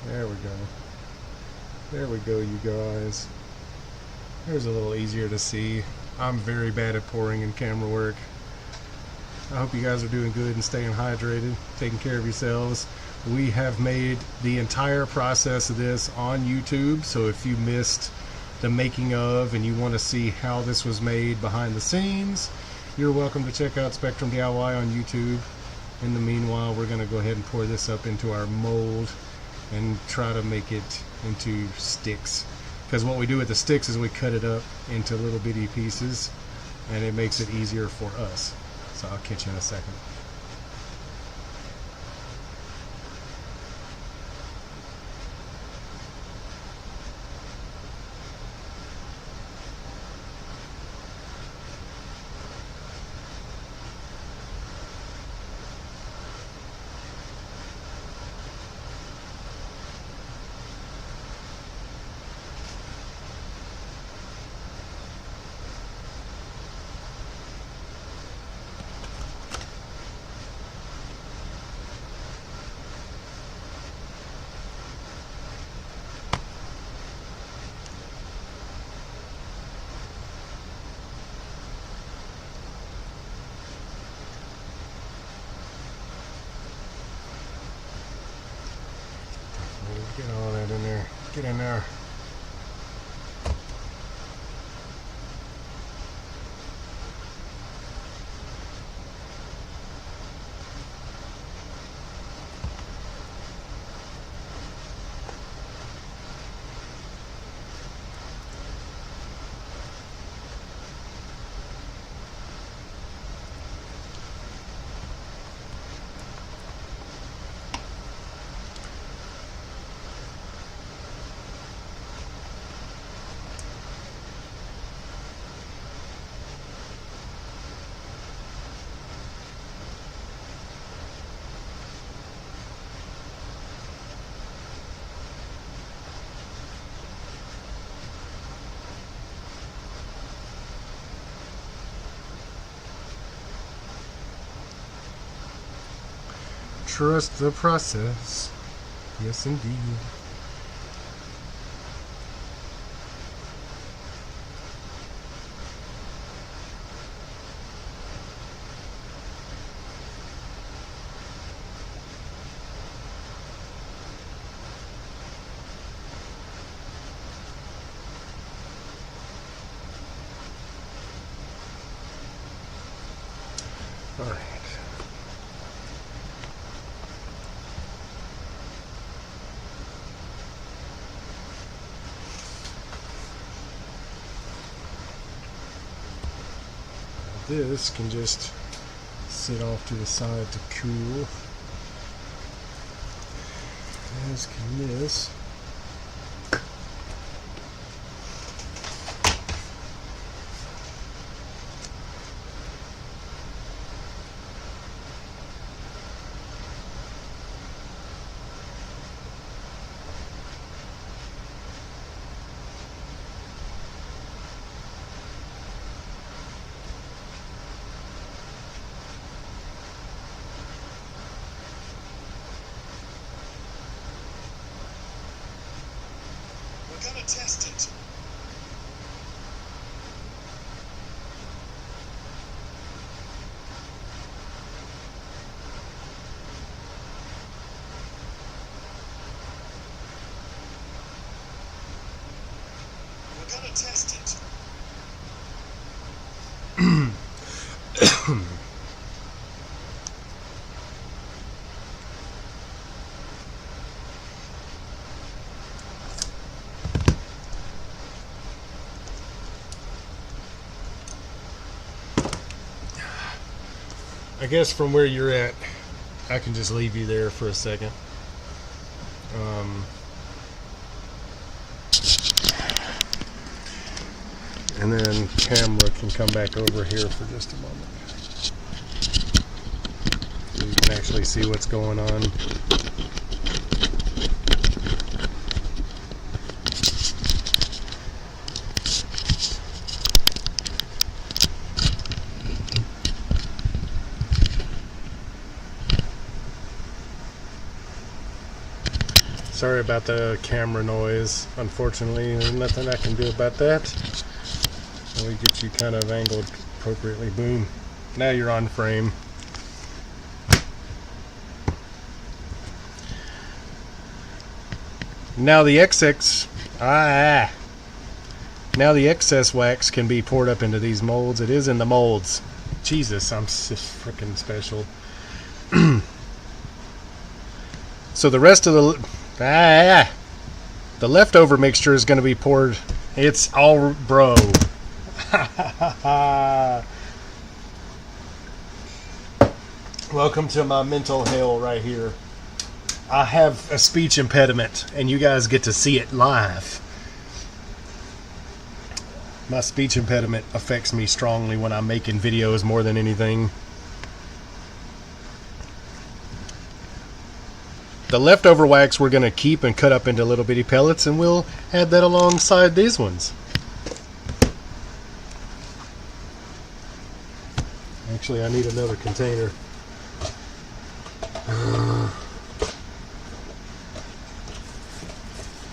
There we go. There we go, you guys. There's a little easier to see. I'm very bad at pouring in camera work. I hope you guys are doing good and staying hydrated, taking care of yourselves. We have made the entire process of this on YouTube, so if you missed the making of and you want to see how this was made behind the scenes, you're welcome to check out Spectrum DIY on YouTube. In the meanwhile, we're going to go ahead and pour this up into our mold and try to make it into sticks, because what we do with the sticks is we cut it up into little bitty pieces, and it makes it easier for us. So I'll catch you in a second. Get all that in there. Get in there. Trust the process. Yes, indeed. All right. This can just sit off to the side to cool, as can this. We're gonna test it. We're gonna test it. I guess from where you're at, I can just leave you there for a second. And then camera can come back over here for just a moment. So you can actually see what's going on. Sorry about the camera noise. Unfortunately, there's nothing I can do about that. Let me get you kind of angled appropriately. Boom. Now you're on frame. Now the excess wax can be poured up into these molds. It is in the molds. Jesus, I'm so freaking special. So the rest of the leftover mixture is going to be poured. It's all, bro. Welcome to my mental hell right here. I have a speech impediment, and you guys get to see it live. My speech impediment affects me strongly when I'm making videos more than anything. The leftover wax we're going to keep and cut up into little bitty pellets, and we'll add that alongside these ones. Actually, I need another container.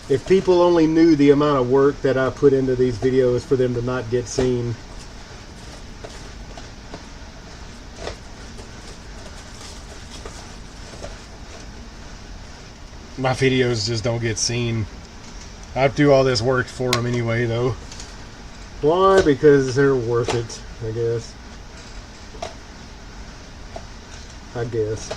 If people only knew the amount of work that I put into these videos for them to not get seen. My videos just don't get seen. I do all this work for them anyway, though. Why? Because they're worth it, I guess. I guess.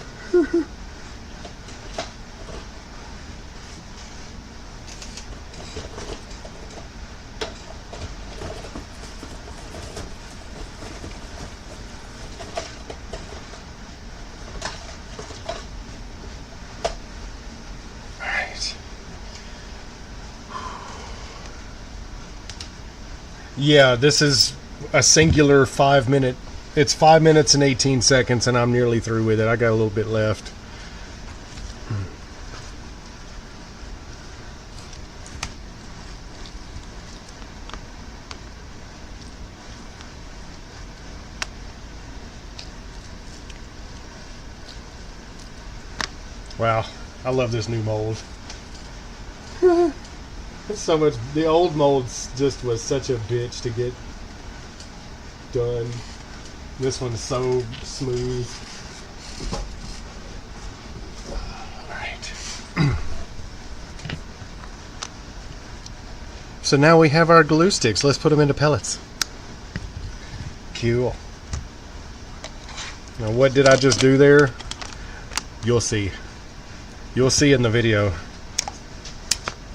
Yeah, this is a singular 5 minute. It's 5 minutes and 18 seconds, and I'm nearly through with it. I got a little bit left. Wow, I love this new mold. It's so much. The old molds just was such a bitch to get done. This one's so smooth. Alright. So now we have our glue sticks. Let's put them into pellets. Cool. Now what did I just do there? You'll see. You'll see in the video.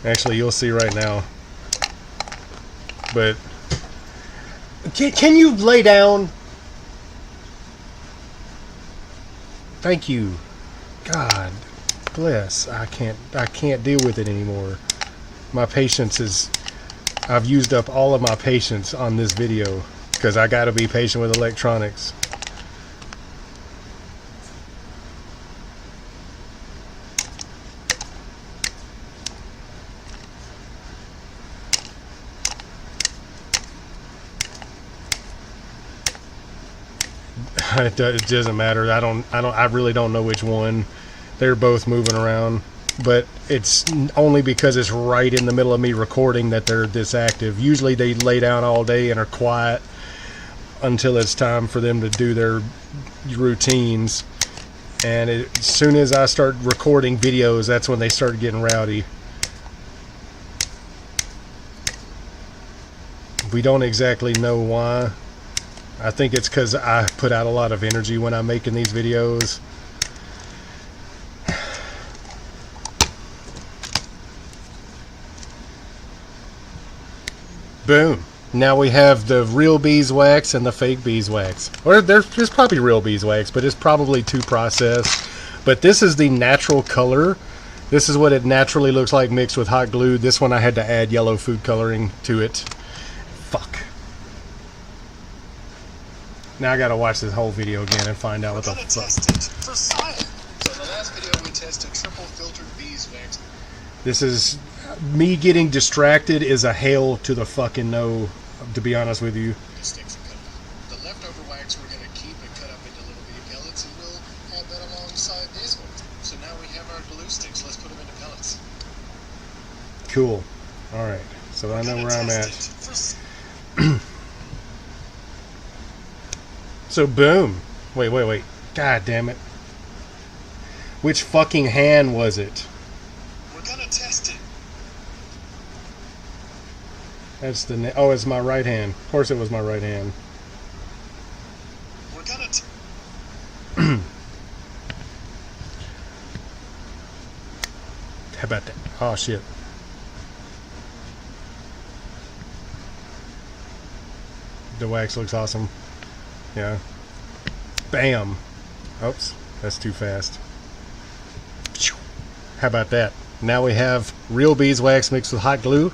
Actually, you'll see right now. But can you lay down? Thank you. God bless. I can't deal with it anymore. My patience is, I've used up all of my patience on this video because I got to be patient with electronics. It doesn't matter. I really don't know which one. They're both moving around, but it's only because it's right in the middle of me recording that they're this active. Usually they lay down all day and are quiet until it's time for them to do their routines. And as soon as I start recording videos, that's when they start getting rowdy. We don't exactly know why. I think it's because I put out a lot of energy when I'm making these videos. Boom. Now we have the real beeswax and the fake beeswax. Or there's probably real beeswax, but it's probably too processed. But this is the natural color. This is what it naturally looks like mixed with hot glue. This one I had to add yellow food coloring to it. Fuck. Now I gotta watch this whole video again and find out what the fuck. Test it for science. So in the last video we tested triple filtered beeswax. This is me getting distracted is a hail to the fucking no, to be honest with you. Sticks and cut up. The leftover wax we're gonna keep and cut up into little bitty pellets, and we'll add that alongside these ones. So now we have our glue sticks. Let's put them into pellets. Cool. All right. So I know where I'm at. So boom. Wait. God damn it. Which fucking hand was it? We're gonna test it. That's the oh, it's my right hand. Of course it was my right hand. We're gonna How about that? Oh shit. The wax looks awesome. Yeah. Bam. Oops, that's too fast. How about that? Now we have real beeswax mixed with hot glue,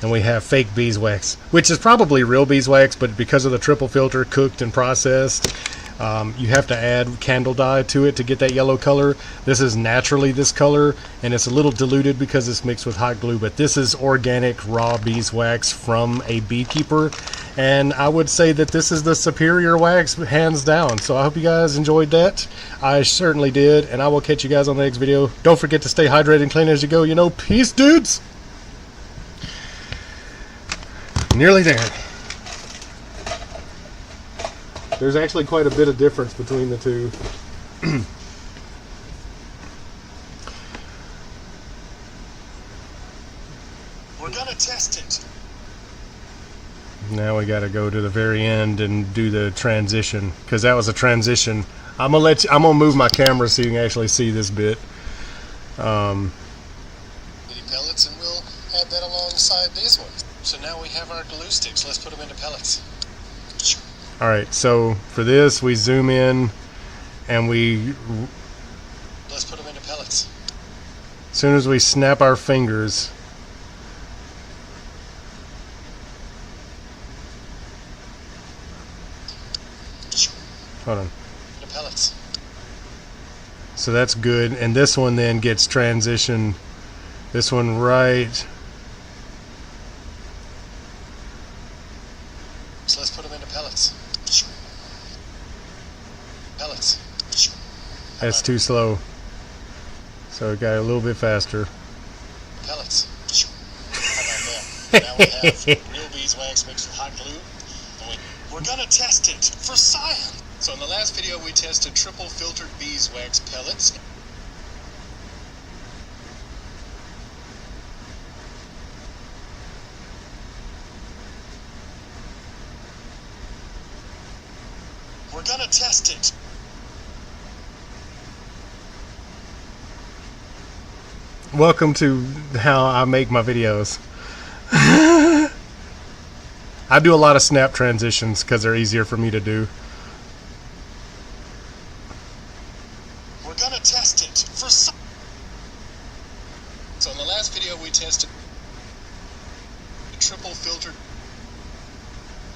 and we have fake beeswax, which is probably real beeswax, but because of the triple filter cooked and processed, you have to add candle dye to it to get that yellow color. This is naturally this color, and it's a little diluted because it's mixed with hot glue, but this is organic raw beeswax from a beekeeper, and I would say that this is the superior wax, hands down. So I hope you guys enjoyed that. I certainly did, and I will catch you guys on the next video. Don't forget to stay hydrated and clean as you go. You know, peace, dudes! Nearly there. There's actually quite a bit of difference between the two. We're gonna test it. Now we got to go to the very end and do the transition, because that was a transition. I'm gonna move my camera so you can actually see this bit. Bitty pellets, and we'll add that alongside these ones. So now we have our glue sticks. Let's put them into pellets. Alright, so for this we zoom in and let's put them into pellets. as soon as we snap our fingers, hold on. Into pellets. So that's good, and this one then gets transition. This one right. So let's put them into pellets. Pellets. That's too slow. So it got a little bit faster. Pellets. How about that? Now we have real beeswax mixed with hot glue. And we're gonna test it for science. So in the last video we tested triple filtered beeswax pellets. We're gonna test it. Welcome to how I make my videos. I do a lot of snap transitions because they're easier for me to do. We're gonna test it for science. So in the last video we tested triple filtered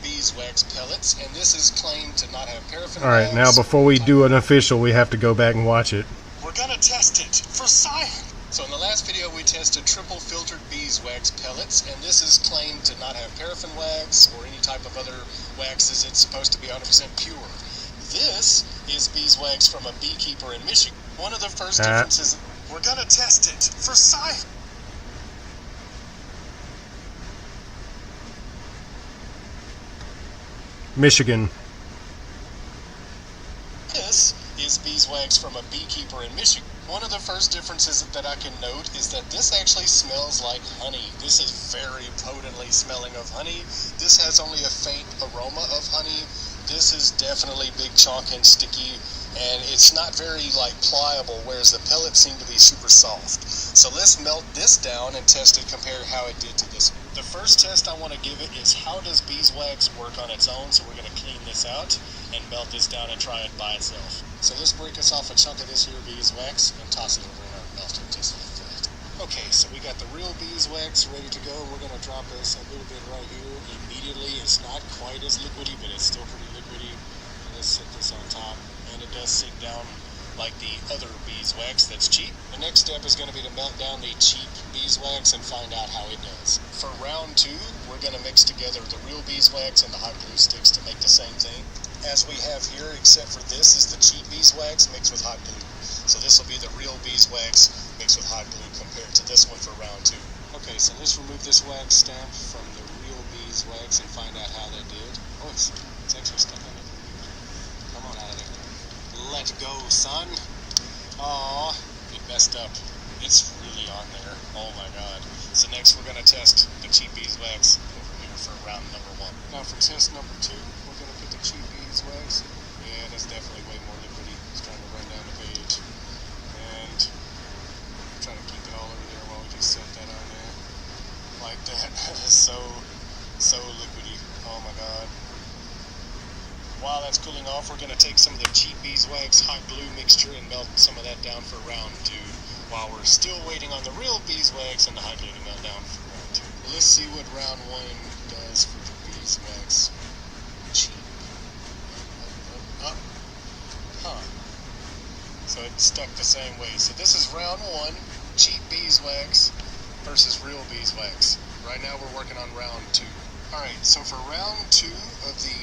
beeswax pellets, and this is claimed to not have paraffin. Alright, now before we do an official, we have to go back and watch it. We're gonna test it for science. So in the last video we tested triple filtered beeswax pellets, and this is claimed to not have paraffin wax or any type of other waxes. It's supposed to be 100% pure. This is beeswax from a beekeeper in Michigan. One of the first differences, we're gonna test it for science. Michigan. This is beeswax from a beekeeper in Michigan. One of the first differences that I can note is that this actually smells like honey. This is very potently smelling of honey. This has only a faint aroma of honey. This is definitely big chalk and sticky, and it's not very pliable, whereas the pellets seem to be super soft. So let's melt this down and test it, compare how it did to this. The first test I want to give it is how does beeswax work on its own. So we're going to clean this out and melt this down and try it by itself. So let's break us off a chunk of this here beeswax and toss it over in our melter just like that. Okay, so we got the real beeswax ready to go. We're going to drop this a little bit right here immediately. It's not quite as liquidy, but it's still pretty liquidy. Let's set this on top, and it does sit down like the other beeswax that's cheap. The next step is going to be to melt down the cheap beeswax and find out how it does. For round 2, we're going to mix together the real beeswax and the hot glue sticks to make the same thing as we have here, except for this is the cheap beeswax mixed with hot glue. So this will be the real beeswax mixed with hot glue compared to this one for round 2. Okay, so let's remove this wax stamp from the real beeswax and find out how that did. Oh, it's actually stuck on it. Come on out of there. Let go, son. Aw, it messed up. It's really on there. Oh my god. So next we're going to test the cheap beeswax over here for round number 1. Now for test number 2, we're going to put the cheap beeswax. Yeah, that's definitely way more liquidy. It's trying to run down the page. And trying to keep it all over there while we just set that on there. Like that. so liquidy. Oh my god. While that's cooling off, we're going to take some of the cheap beeswax hot glue mixture and melt some of that down for round 2, while we're still waiting on the real beeswax and the hot glue to melt down for round 2. Let's see what round 1 does for the beeswax. Cheap. Up. Huh. So it stuck the same way. So this is round 1, cheap beeswax versus real beeswax. Right now we're working on round 2. Alright, so for round 2 of the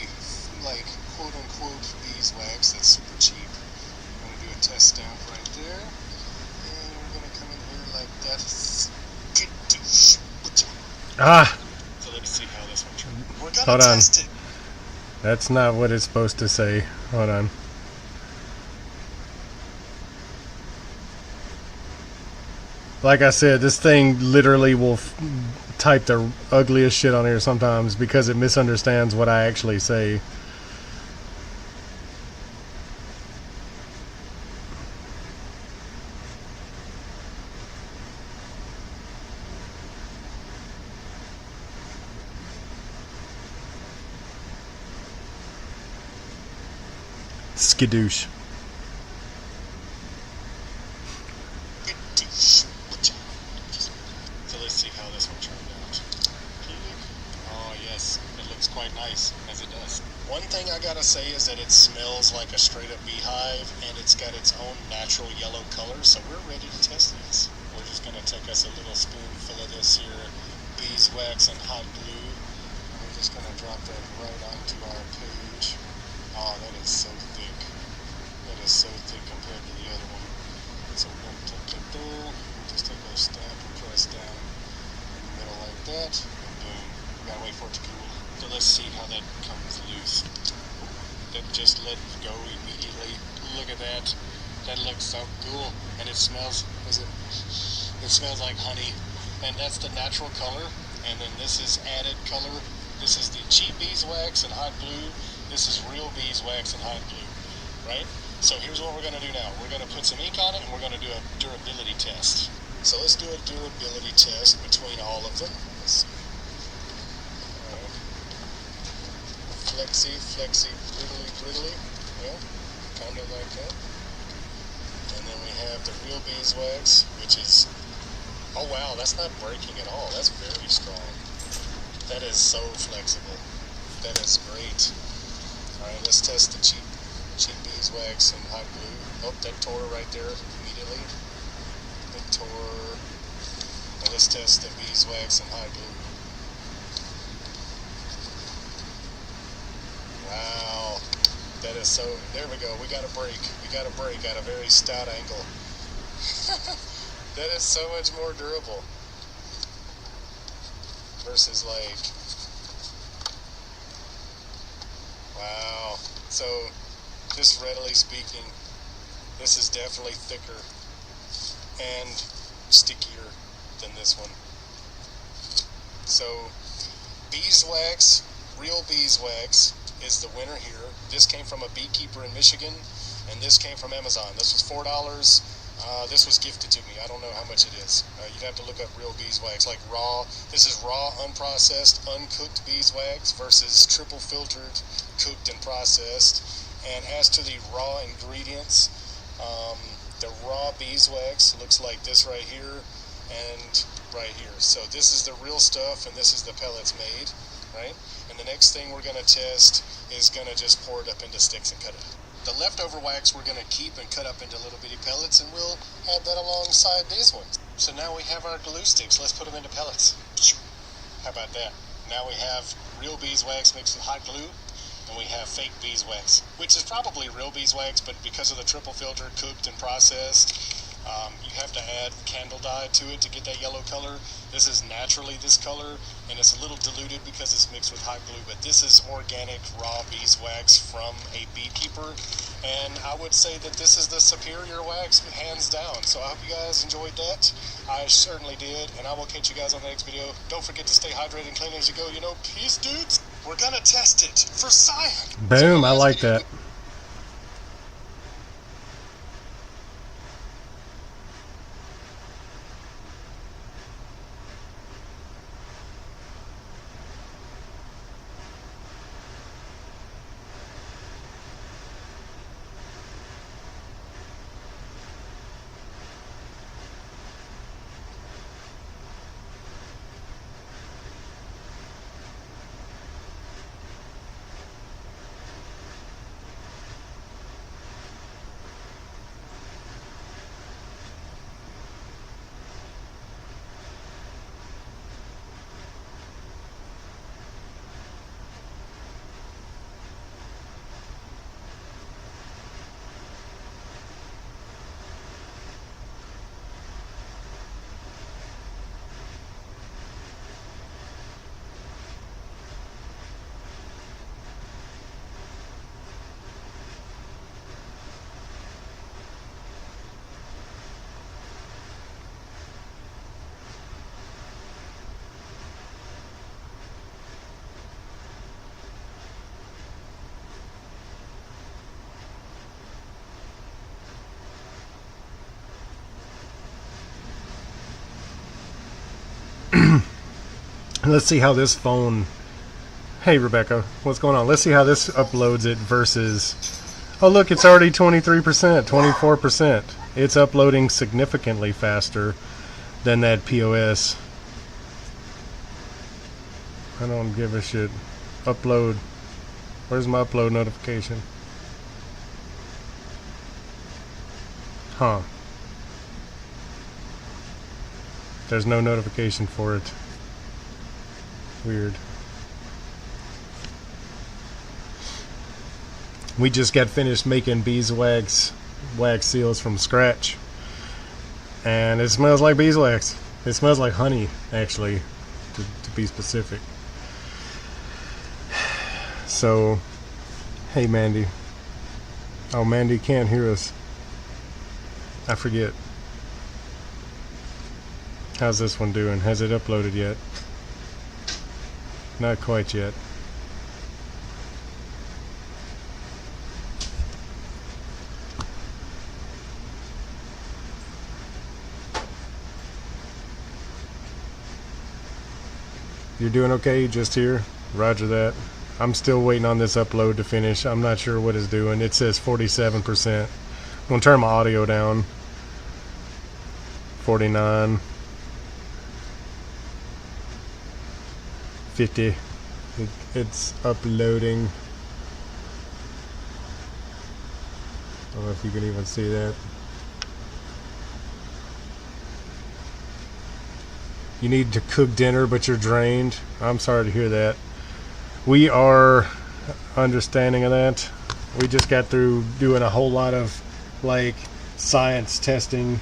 quote-unquote beeswax that's super cheap, I'm going to do a test stamp right there, and we're going to come in here like that. So let's see how this one turns. We're going to test it. That's not what it's supposed to say. Hold on. Like I said, this thing literally will type the ugliest shit on here sometimes because it misunderstands what I actually say. Skidoosh. So let's see how this one turned out. Oh yes, it looks quite nice, as it does. One thing I gotta say is that it smells like a straight up beehive, and it's got its own natural yellow color, so we're ready to test this. We're just gonna take us a little spoonful of this here beeswax and hot glue, and we're just gonna drop that right onto our page. Oh, that is so thick. That is so thick compared to the other one. So we're gonna take that there. that. Boom. We gotta wait for it to cool. So let's see how that comes loose. That just let go immediately. Look at that. That looks so cool. And it smells, it smells like honey. And that's the natural color. And then this is added color. This is the cheap beeswax and hot glue. This is real beeswax and hot glue, right? So here's what we're going to do now. We're going to put some ink on it and we're going to do a durability test. So let's do a durability test between all of them. Let's see. All right. Flexy, brittly. Yeah, kind of like that. And then we have the real beeswax, which is, oh wow, that's not breaking at all. That's very strong. That is so flexible. That is great. Alright, let's test the cheap beeswax and hot glue. Oh, that tore right there immediately. It tore. Now let's test the beeswax and hot glue. Wow. That is so, there we go. We got a break. We got a break at a very stout angle. That is so much more durable. Versus like, wow. So just readily speaking, this is definitely thicker and stickier than this one. So beeswax, real beeswax is the winner here. This came from a beekeeper in Michigan, and this came from Amazon. This was $4. This was gifted to me. I don't know how much it is. You'd have to look up real beeswax, like raw. This is raw, unprocessed, uncooked beeswax versus triple filtered, cooked and processed. And as to the raw ingredients, the raw beeswax looks like this right here and right here. So this is the real stuff, and this is the pellets made, right? And the next thing we're going to test is going to just pour it up into sticks and cut it. The leftover wax we're going to keep and cut up into little bitty pellets, and we'll add that alongside these ones. So now we have our glue sticks. Let's put them into pellets. How about that? Now we have real beeswax mixed with hot glue, and we have fake beeswax, which is probably real beeswax, but because of the triple filter, cooked and processed, you have to add candle dye to it to get that yellow color. This is naturally this color, and it's a little diluted because it's mixed with hot glue, but this is organic raw beeswax from a beekeeper, and I would say that this is the superior wax, hands down. So I hope you guys enjoyed that. I certainly did, and I will catch you guys on the next video. Don't forget to stay hydrated and clean as you go. You know, peace, dudes. We're gonna test it for science. Boom, I like that. Let's see how this phone, hey Rebecca, what's going on? Let's see how this uploads it versus, oh look, it's already 23%, 24%. It's uploading significantly faster than that POS. I don't give a shit. Upload. Where's my upload notification? Huh. There's no notification for it. Weird. We just got finished making beeswax wax seals from scratch, and it smells like beeswax. It smells like honey, actually, to to be specific. So, hey Mandy. Oh, Mandy can't hear us. I forget. How's this one doing? Has it uploaded yet? Not quite yet. You're doing okay just here? Roger that. I'm still waiting on this upload to finish. I'm not sure what it's doing. It says 47%. I'm going to turn my audio down. 49. 50. It's uploading. I don't know if you can even see that. You need to cook dinner, but you're drained. I'm sorry to hear that. We are understanding of that. We just got through doing a whole lot of like science testing.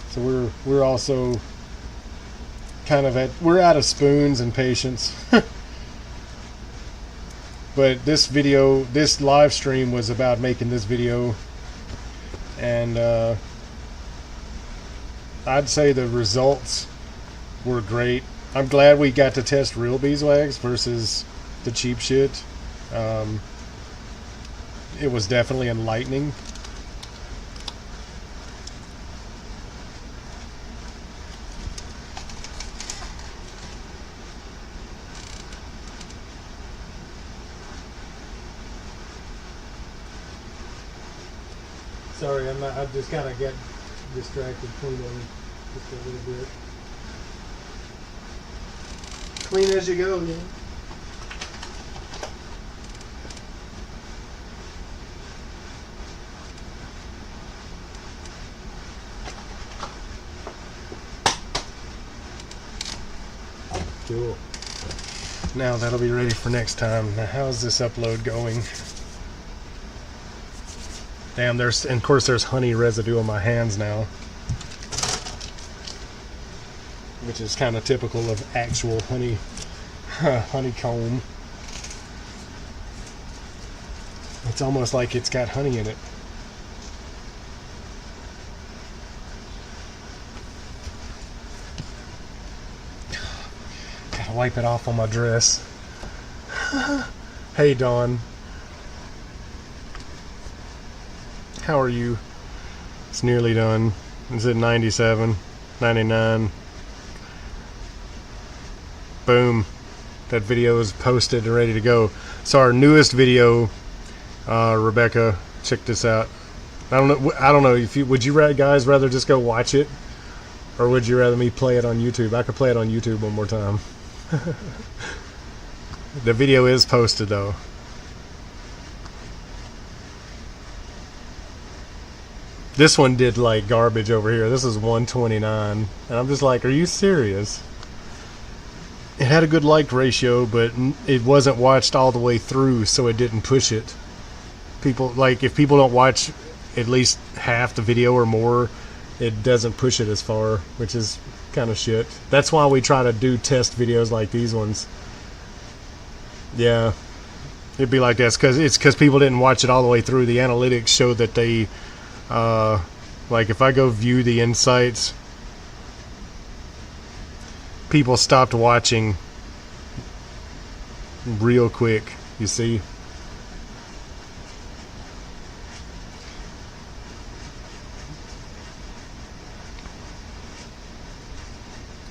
So we're also kind of we're out of spoons and patience. But this live stream was about making this video, and I'd say the results were great. I'm glad we got to test real beeswax versus the cheap shit. It was definitely enlightening. Sorry, I just kind of get distracted cleaning just a little bit. Clean as you go, yeah. Cool. Now that'll be ready for next time. Now how's this upload going? Damn, and of course there's honey residue on my hands now, which is kind of typical of actual honeycomb. It's almost like it's got honey in it. Gotta wipe it off on my dress. Hey Dawn. How are you? It's nearly done. It's at 97, 99. Boom. That video is posted and ready to go. So our newest video, Rebecca, check this out. I don't know if would you guys rather just go watch it, or would you rather me play it on YouTube? I could play it on YouTube one more time. The video is posted though. This one did like garbage over here. This is 129. And I'm just like, are you serious? It had a good like ratio, but it wasn't watched all the way through, so it didn't push it. People, like, if people don't watch at least half the video or more, it doesn't push it as far, which is kind of shit. That's why we try to do test videos like these ones. Yeah. It'd be like this, because people didn't watch it all the way through. The analytics show that they... like if I go view the insights, people stopped watching real quick, you see.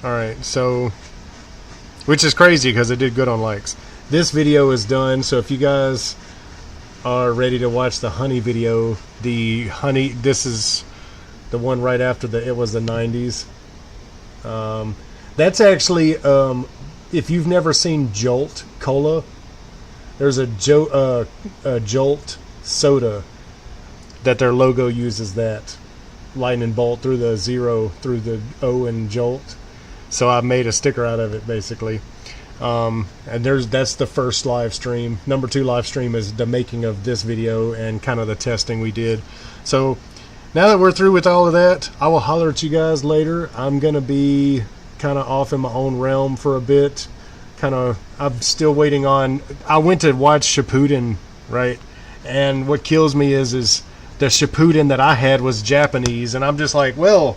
Alright, so, which is crazy because it did good on likes. This video is done, so if you guys are ready to watch the honey video, this is the one right after it was the 90s. That's actually, if you've never seen Jolt Cola, there's a Jolt soda that their logo uses that lightning bolt through the zero, through the O in Jolt. So I made a sticker out of it basically. And that's the first live stream. Number 2 live stream is the making of this video and kind of the testing we did. So now that we're through with all of that, I will holler at you guys later. I'm gonna be kind of off in my own realm for a bit. I'm still waiting on. I went to watch Shippuden, right? And what kills me is the Shippuden that I had was Japanese, and I'm just like, well,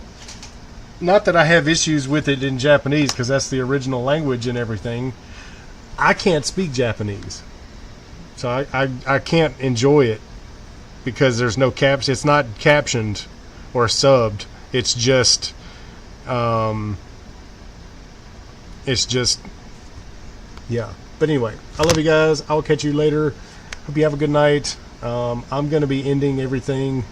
not that I have issues with it in Japanese because that's the original language and everything. I can't speak Japanese, so I can't enjoy it because there's no caps. It's not captioned or subbed. It's just yeah. But anyway, I love you guys. I'll catch you later. Hope you have a good night. I'm going to be ending everything.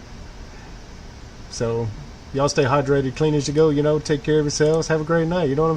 So, y'all stay hydrated, clean as you go. Take care of yourselves. Have a great night. You know what I'm saying?